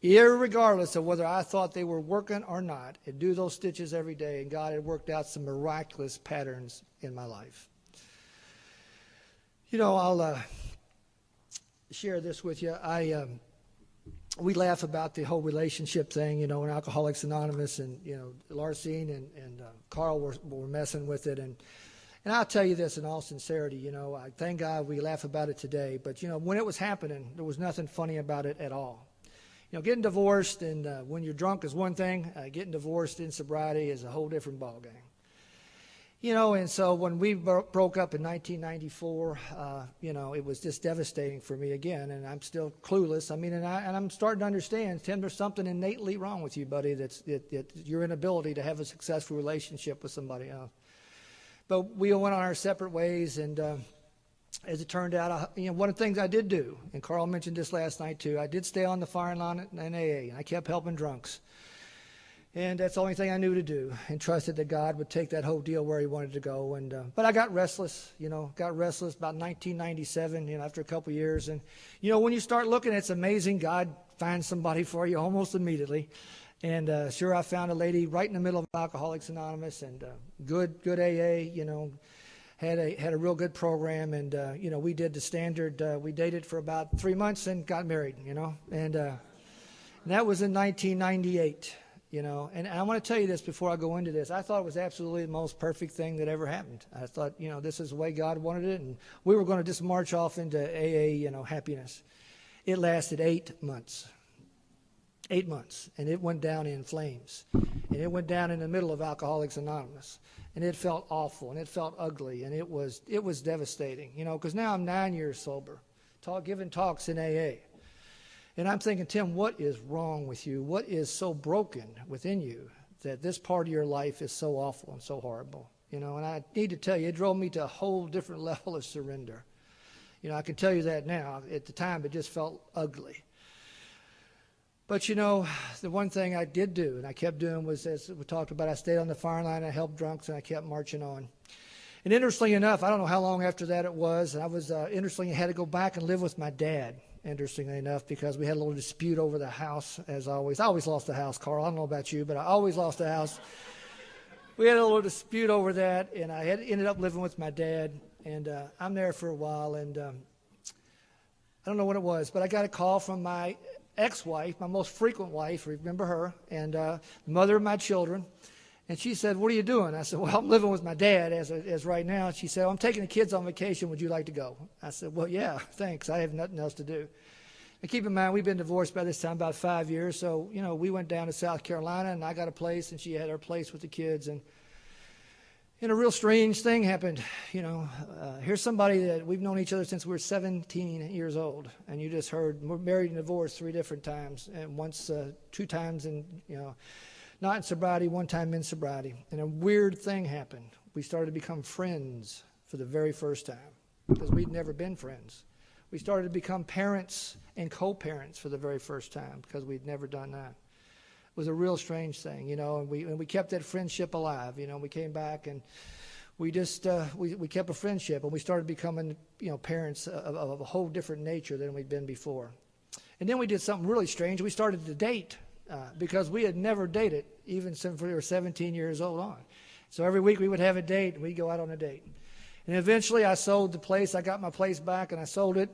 irregardless of whether I thought they were working or not, and do those stitches every day, and God had worked out some miraculous patterns in my life. I'll share this with you. We laugh about the whole relationship thing, in Alcoholics Anonymous, and, Larcene and Carl were messing with it, and I'll tell you this in all sincerity, I thank God we laugh about it today, but, when it was happening, there was nothing funny about it at all. Getting divorced and when you're drunk is one thing. Getting divorced in sobriety is a whole different ballgame. And so when we broke up in 1994, it was just devastating for me again, and I'm still clueless. And I'm starting to understand, Tim, there's something innately wrong with you, buddy. That's your inability to have a successful relationship with somebody else. But we went on our separate ways, and as it turned out, one of the things I did do, and Carl mentioned this last night too, I did stay on the firing line in AA, and I kept helping drunks. And that's the only thing I knew to do, and trusted that God would take that whole deal where he wanted to go. But I got restless, about 1997, after a couple of years. And, when you start looking, it's amazing. God finds somebody for you almost immediately. And sure, I found a lady right in the middle of Alcoholics Anonymous, and good AA, had a real good program, and we did the standard. We dated for about 3 months and got married, and that was in 1998, And I want to tell you this before I go into this. I thought it was absolutely the most perfect thing that ever happened. I thought, this is the way God wanted it, and we were going to just march off into AA, happiness. It lasted 8 months. 8 months, and it went down in flames, and it went down in the middle of Alcoholics Anonymous. And it felt awful, and it felt ugly, and it was devastating, because now I'm 9 years sober, giving talks in AA. And I'm thinking, Tim, what is wrong with you? What is so broken within you that this part of your life is so awful and so horrible? And I need to tell you, it drove me to a whole different level of surrender. I can tell you that now. At the time, it just felt ugly. But, the one thing I did do, and I kept doing, was, as we talked about, I stayed on the firing line, I helped drunks, and I kept marching on. And interestingly enough, I don't know how long after that it was, and I was, interestingly, had to go back and live with my dad, interestingly enough, because we had a little dispute over the house, as always. I always lost the house, Carl. I don't know about you, but I always lost the house. We had a little dispute over that, and I ended up living with my dad, and I'm there for a while, and I don't know what it was, but I got a call from my ex-wife, my most frequent wife, remember her, and mother of my children. And she said, what are you doing? I said, well, I'm living with my dad as right now. She said, I'm taking the kids on vacation. Would you like to go? I said, well, yeah, thanks. I have nothing else to do. And keep in mind, we've been divorced by this time about 5 years. So, we went down to South Carolina, and I got a place, and she had her place with the kids. And a real strange thing happened. Here's somebody that we've known each other since we were 17 years old. And you just heard we're married and divorced 3 different times. And once, 2 times in, not in sobriety, 1 time in sobriety. And a weird thing happened. We started to become friends for the very first time, because we'd never been friends. We started to become parents and co-parents for the very first time, because we'd never done that. was a real strange thing, and we kept that friendship alive. We came back and we just we kept a friendship, and we started becoming parents of a whole different nature than we'd been before. And then we did something really strange. We started to date because we had never dated even since we were 17 years old on. So every week we would have a date, and we'd go out on a date. And eventually I sold the place. I got my place back, and I sold it.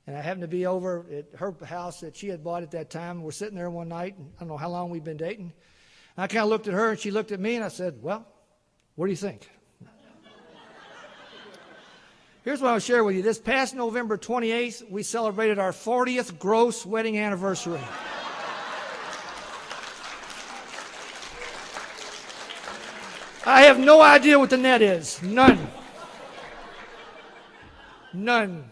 And I happened to be over at her house that she had bought at that time. We're sitting there one night, and I don't know how long we'd been dating. And I kind of looked at her, and she looked at me, and I said, well, what do you think? Here's what I'll share with you. This past November 28th, we celebrated our 40th gross wedding anniversary. I have no idea what the net is. None. None.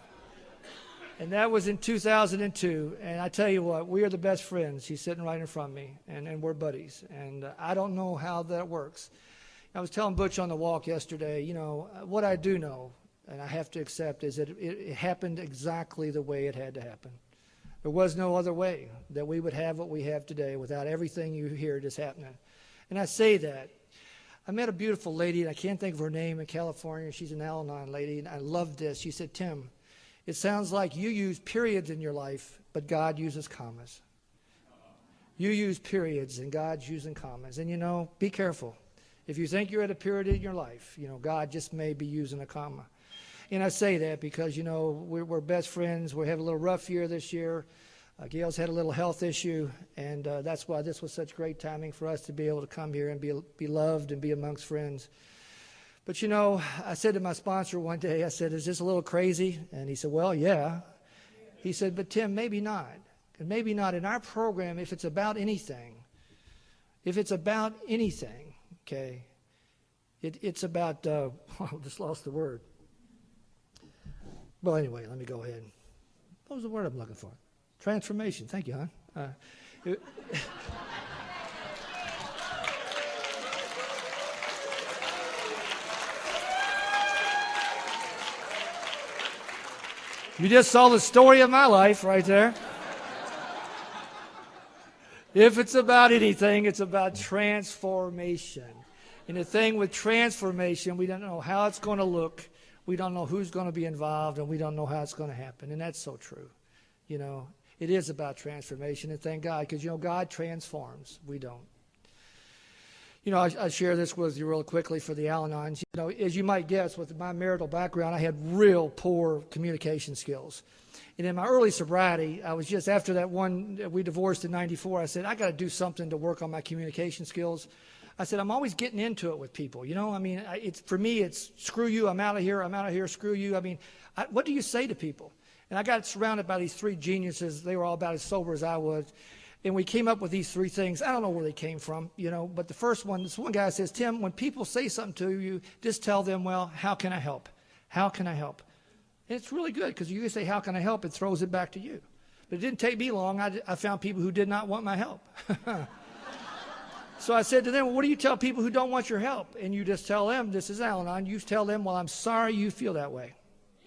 And that was in 2002. And I tell you what, we are the best friends. She's sitting right in front of me, and we're buddies. And I don't know how that works. I was telling Butch on the walk yesterday, what I do know, and I have to accept, is that it happened exactly the way it had to happen. There was no other way that we would have what we have today without everything you hear just happening. And I say that. I met a beautiful lady, and I can't think of her name, in California. She's an Al-Anon lady, and I loved this. She said, Tim, it sounds like you use periods in your life, but God uses commas. You use periods, and God's using commas. And, be careful. If you think you're at a period in your life, God just may be using a comma. And I say that because, we're best friends. We have a little rough year this year. Gail's had a little health issue, and that's why this was such great timing for us to be able to come here and be loved and be amongst friends. But, I said to my sponsor one day, I said, is this a little crazy? And he said, well, yeah. He said, but Tim, maybe not. And maybe not in our program if it's about anything. Okay, it's about, I just lost the word. Well, anyway, let me go ahead. What was the word I'm looking for? Transformation. Thank you, hon. You just saw the story of my life right there. If it's about anything, it's about transformation. And the thing with transformation, we don't know how it's going to look. We don't know who's going to be involved, and we don't know how it's going to happen. And that's so true. It is about transformation, and thank God, because, God transforms. We don't. I share this with you real quickly for the Al-Anons. As you might guess, with my marital background, I had real poor communication skills. And in my early sobriety, I was just after that one, we divorced in 94, I said, I got to do something to work on my communication skills. I said, I'm always getting into it with people. For me, it's screw you, I'm out of here, screw you. What do you say to people? And I got surrounded by these three geniuses. They were all about as sober as I was. And we came up with these three things. I don't know where they came from, but the first one, this one guy says, Tim, when people say something to you, just tell them, well, how can I help? How can I help? And it's really good because you say, how can I help? It throws it back to you. But it didn't take me long. I found people who did not want my help. So I said to them, well, what do you tell people who don't want your help? And you just tell them, this is Al-Anon, you tell them, well, I'm sorry you feel that way.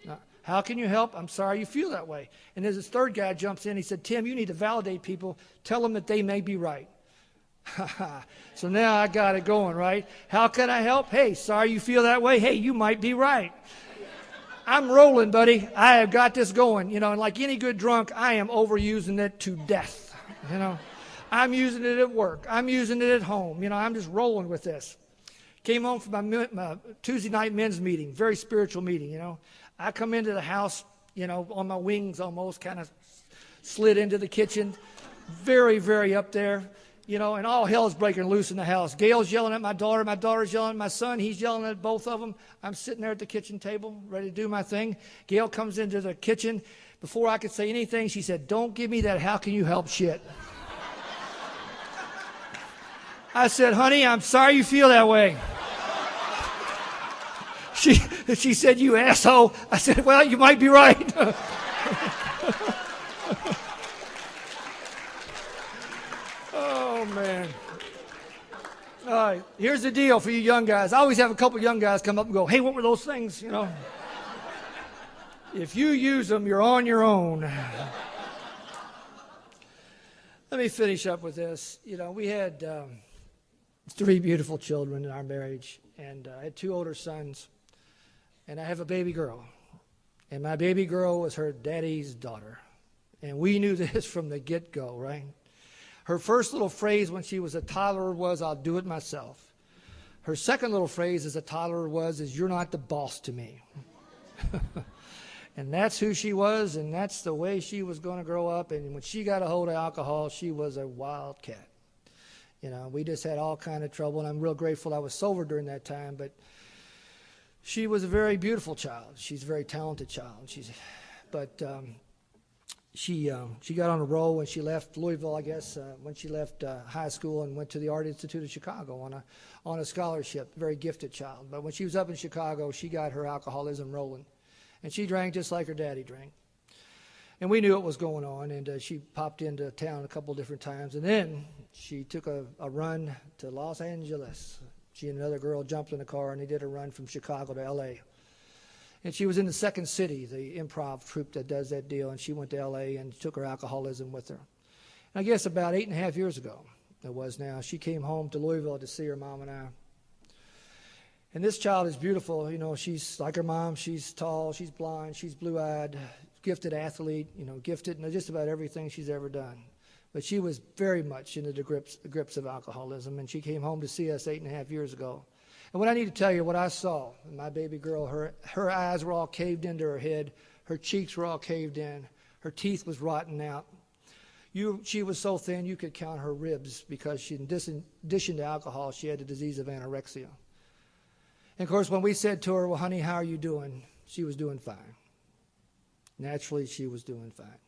Now, how can you help? I'm sorry you feel that way. And as this third guy jumps in, he said, Tim, you need to validate people. Tell them that they may be right. So now I got it going, right? How can I help? Hey, sorry you feel that way. Hey, you might be right. I'm rolling, buddy. I have got this going. And like any good drunk, I am overusing it to death. I'm using it at work. I'm using it at home. I'm just rolling with this. Came home from my Tuesday night men's meeting, very spiritual meeting, I come into the house, on my wings almost, kind of slid into the kitchen, very, very up there, and all hell's breaking loose in the house. Gail's yelling at my daughter's yelling at my son, he's yelling at both of them. I'm sitting there at the kitchen table, ready to do my thing. Gail comes into the kitchen. Before I could say anything, she said, don't give me that how can you help shit. I said, honey, I'm sorry you feel that way. She said, you asshole. I said, well, you might be right. Oh, man. All right, here's the deal for you young guys. I always have a couple young guys come up and go, hey, what were those things? If you use them, you're on your own. Let me finish up with this. We had 3 beautiful children in our marriage, and I had 2 older sons, and I have a baby girl. And my baby girl was her daddy's daughter. And we knew this from the get-go, right? Her first little phrase when she was a toddler was, "I'll do it myself." Her second little phrase as a toddler was, "You're not the boss to me." And that's who she was, and that's the way she was going to grow up. And when she got a hold of alcohol, she was a wildcat. We just had all kind of trouble, and I'm real grateful I was sober during that time. But she was a very beautiful child. She's a very talented child. She got on a roll when she left Louisville, I guess, when she left high school and went to the Art Institute of Chicago on a scholarship. Very gifted child. But when she was up in Chicago, she got her alcoholism rolling. And she drank just like her daddy drank. And we knew what was going on, and she popped into town a couple different times. And then she took a run to Los Angeles. She and another girl jumped in a car, and they did a run from Chicago to L.A. And she was in the Second City, the improv troupe that does that deal, and she went to L.A. and took her alcoholism with her. And I guess about 8.5 years ago, it was now, she came home to Louisville to see her mom and I. And this child is beautiful. She's like her mom. She's tall, she's blonde, she's blue-eyed, gifted athlete, gifted in just about everything she's ever done. But she was very much into the grips of alcoholism, and she came home to see us 8.5 years ago. And what I need to tell you, what I saw, my baby girl, her eyes were all caved into her head, her cheeks were all caved in, her teeth was rotting out. She was so thin you could count her ribs because in addition to alcohol, she had the disease of anorexia. And of course, when we said to her, "Well, honey, how are you doing?" she was doing fine. Naturally, she was doing fine.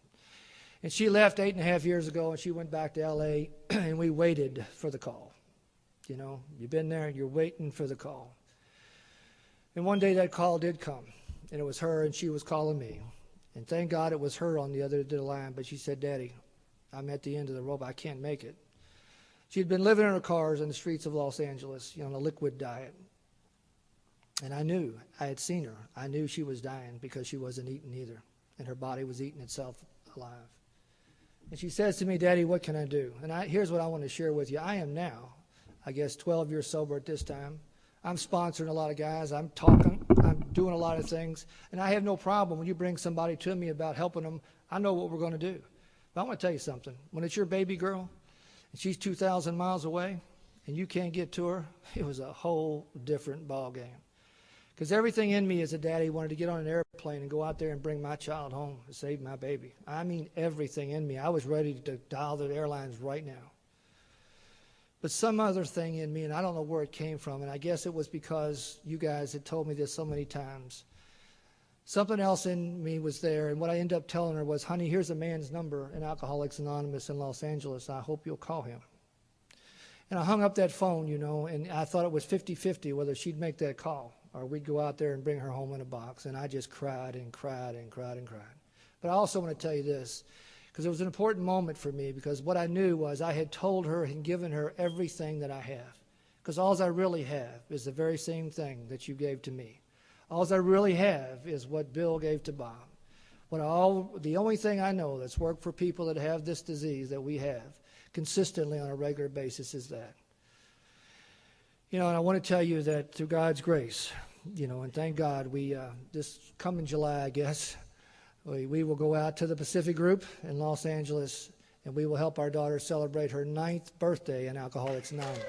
And she left 8.5 years ago, and she went back to L.A., and we waited for the call. You've been there, you're waiting for the call. And one day that call did come, and it was her, and she was calling me. And thank God it was her on the other end of the line, but she said, "Daddy, I'm at the end of the rope. I can't make it." She'd been living in her cars in the streets of Los Angeles, on a liquid diet. And I knew, I had seen her. I knew she was dying because she wasn't eating either, and her body was eating itself alive. And she says to me, "Daddy, what can I do?" And here's what I want to share with you. I am now, I guess, 12 years sober at this time. I'm sponsoring a lot of guys. I'm talking. I'm doing a lot of things. And I have no problem when you bring somebody to me about helping them. I know what we're going to do. But I want to tell you something. When it's your baby girl, and she's 2,000 miles away, and you can't get to her, it was a whole different ball game. Because everything in me as a daddy wanted to get on an airplane and go out there and bring my child home and save my baby. I mean, everything in me. I was ready to dial the airlines right now. But some other thing in me, and I don't know where it came from, and I guess it was because you guys had told me this so many times. Something else in me was there, and what I ended up telling her was, "Honey, here's a man's number in Alcoholics Anonymous in Los Angeles. I hope you'll call him." And I hung up that phone, and I thought it was 50-50 whether she'd make that call or we'd go out there and bring her home in a box. And I just cried and cried and cried and cried. But I also want to tell you this, because it was an important moment for me, because what I knew was I had told her and given her everything that I have. Because all I really have is the very same thing that you gave to me. All I really have is what Bill gave to Bob. The only thing I know that's worked for people that have this disease that we have consistently on a regular basis is that. And I want to tell you that through God's grace, and thank God, we this coming July, I guess, we will go out to the Pacific Group in Los Angeles, and we will help our daughter celebrate her 9th birthday in Alcoholics Anonymous.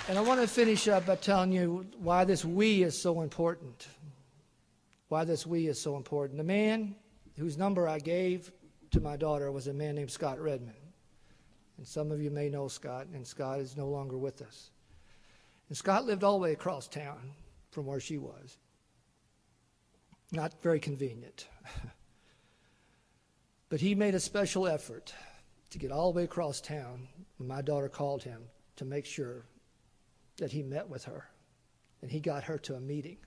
And I want to finish up by telling you why this "we" is so important. Why this "we" is so important. The man whose number I gave to my daughter was a man named Scott Redmond. And some of you may know Scott, and Scott is no longer with us. And Scott lived all the way across town from where she was. Not very convenient. But he made a special effort to get all the way across town when my daughter called him to make sure that he met with her. And he got her to a meeting.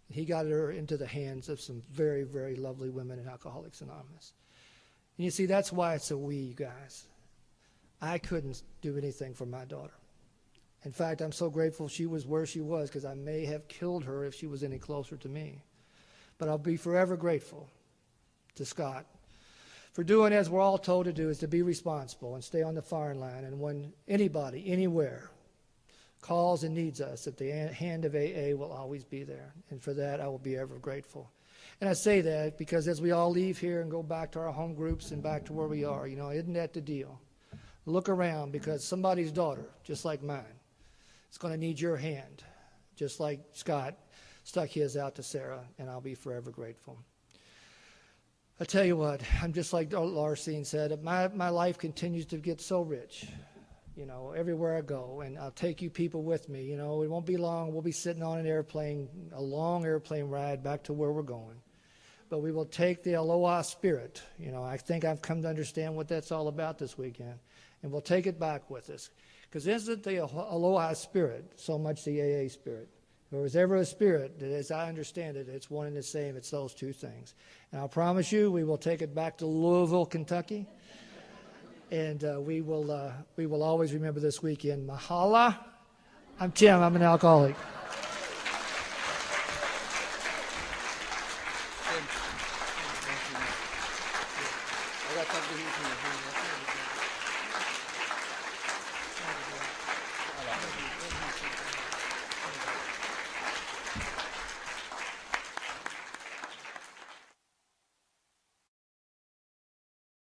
He got her into the hands of some very, very lovely women in Alcoholics Anonymous. And you see, that's why it's a "we," you guys. I couldn't do anything for my daughter. In fact, I'm so grateful she was where she was, because I may have killed her if she was any closer to me. But I'll be forever grateful to Scott for doing as we're all told to do, is to be responsible and stay on the firing line. And when anybody, anywhere, calls and needs us, that the hand of AA will always be there. And for that, I will be ever grateful. And I say that because as we all leave here and go back to our home groups and back to where we are, isn't that the deal? Look around, because somebody's daughter, just like mine, is going to need your hand, just like Scott stuck his out to Sarah, and I'll be forever grateful. I tell you what, I'm just like Larcene said, my life continues to get so rich, everywhere I go, and I'll take you people with me. It won't be long. We'll be sitting on an airplane, a long airplane ride back to where we're going. But we will take the Aloha spirit. I think I've come to understand what that's all about this weekend, and we'll take it back with us. Because isn't the Aloha spirit so much the AA spirit? If there was ever a spirit that, as I understand it, it's one and the same. It's those two things. And I'll promise you, we will take it back to Louisville, Kentucky. And we will always remember this weekend. Mahala. I'm Tim. I'm an alcoholic.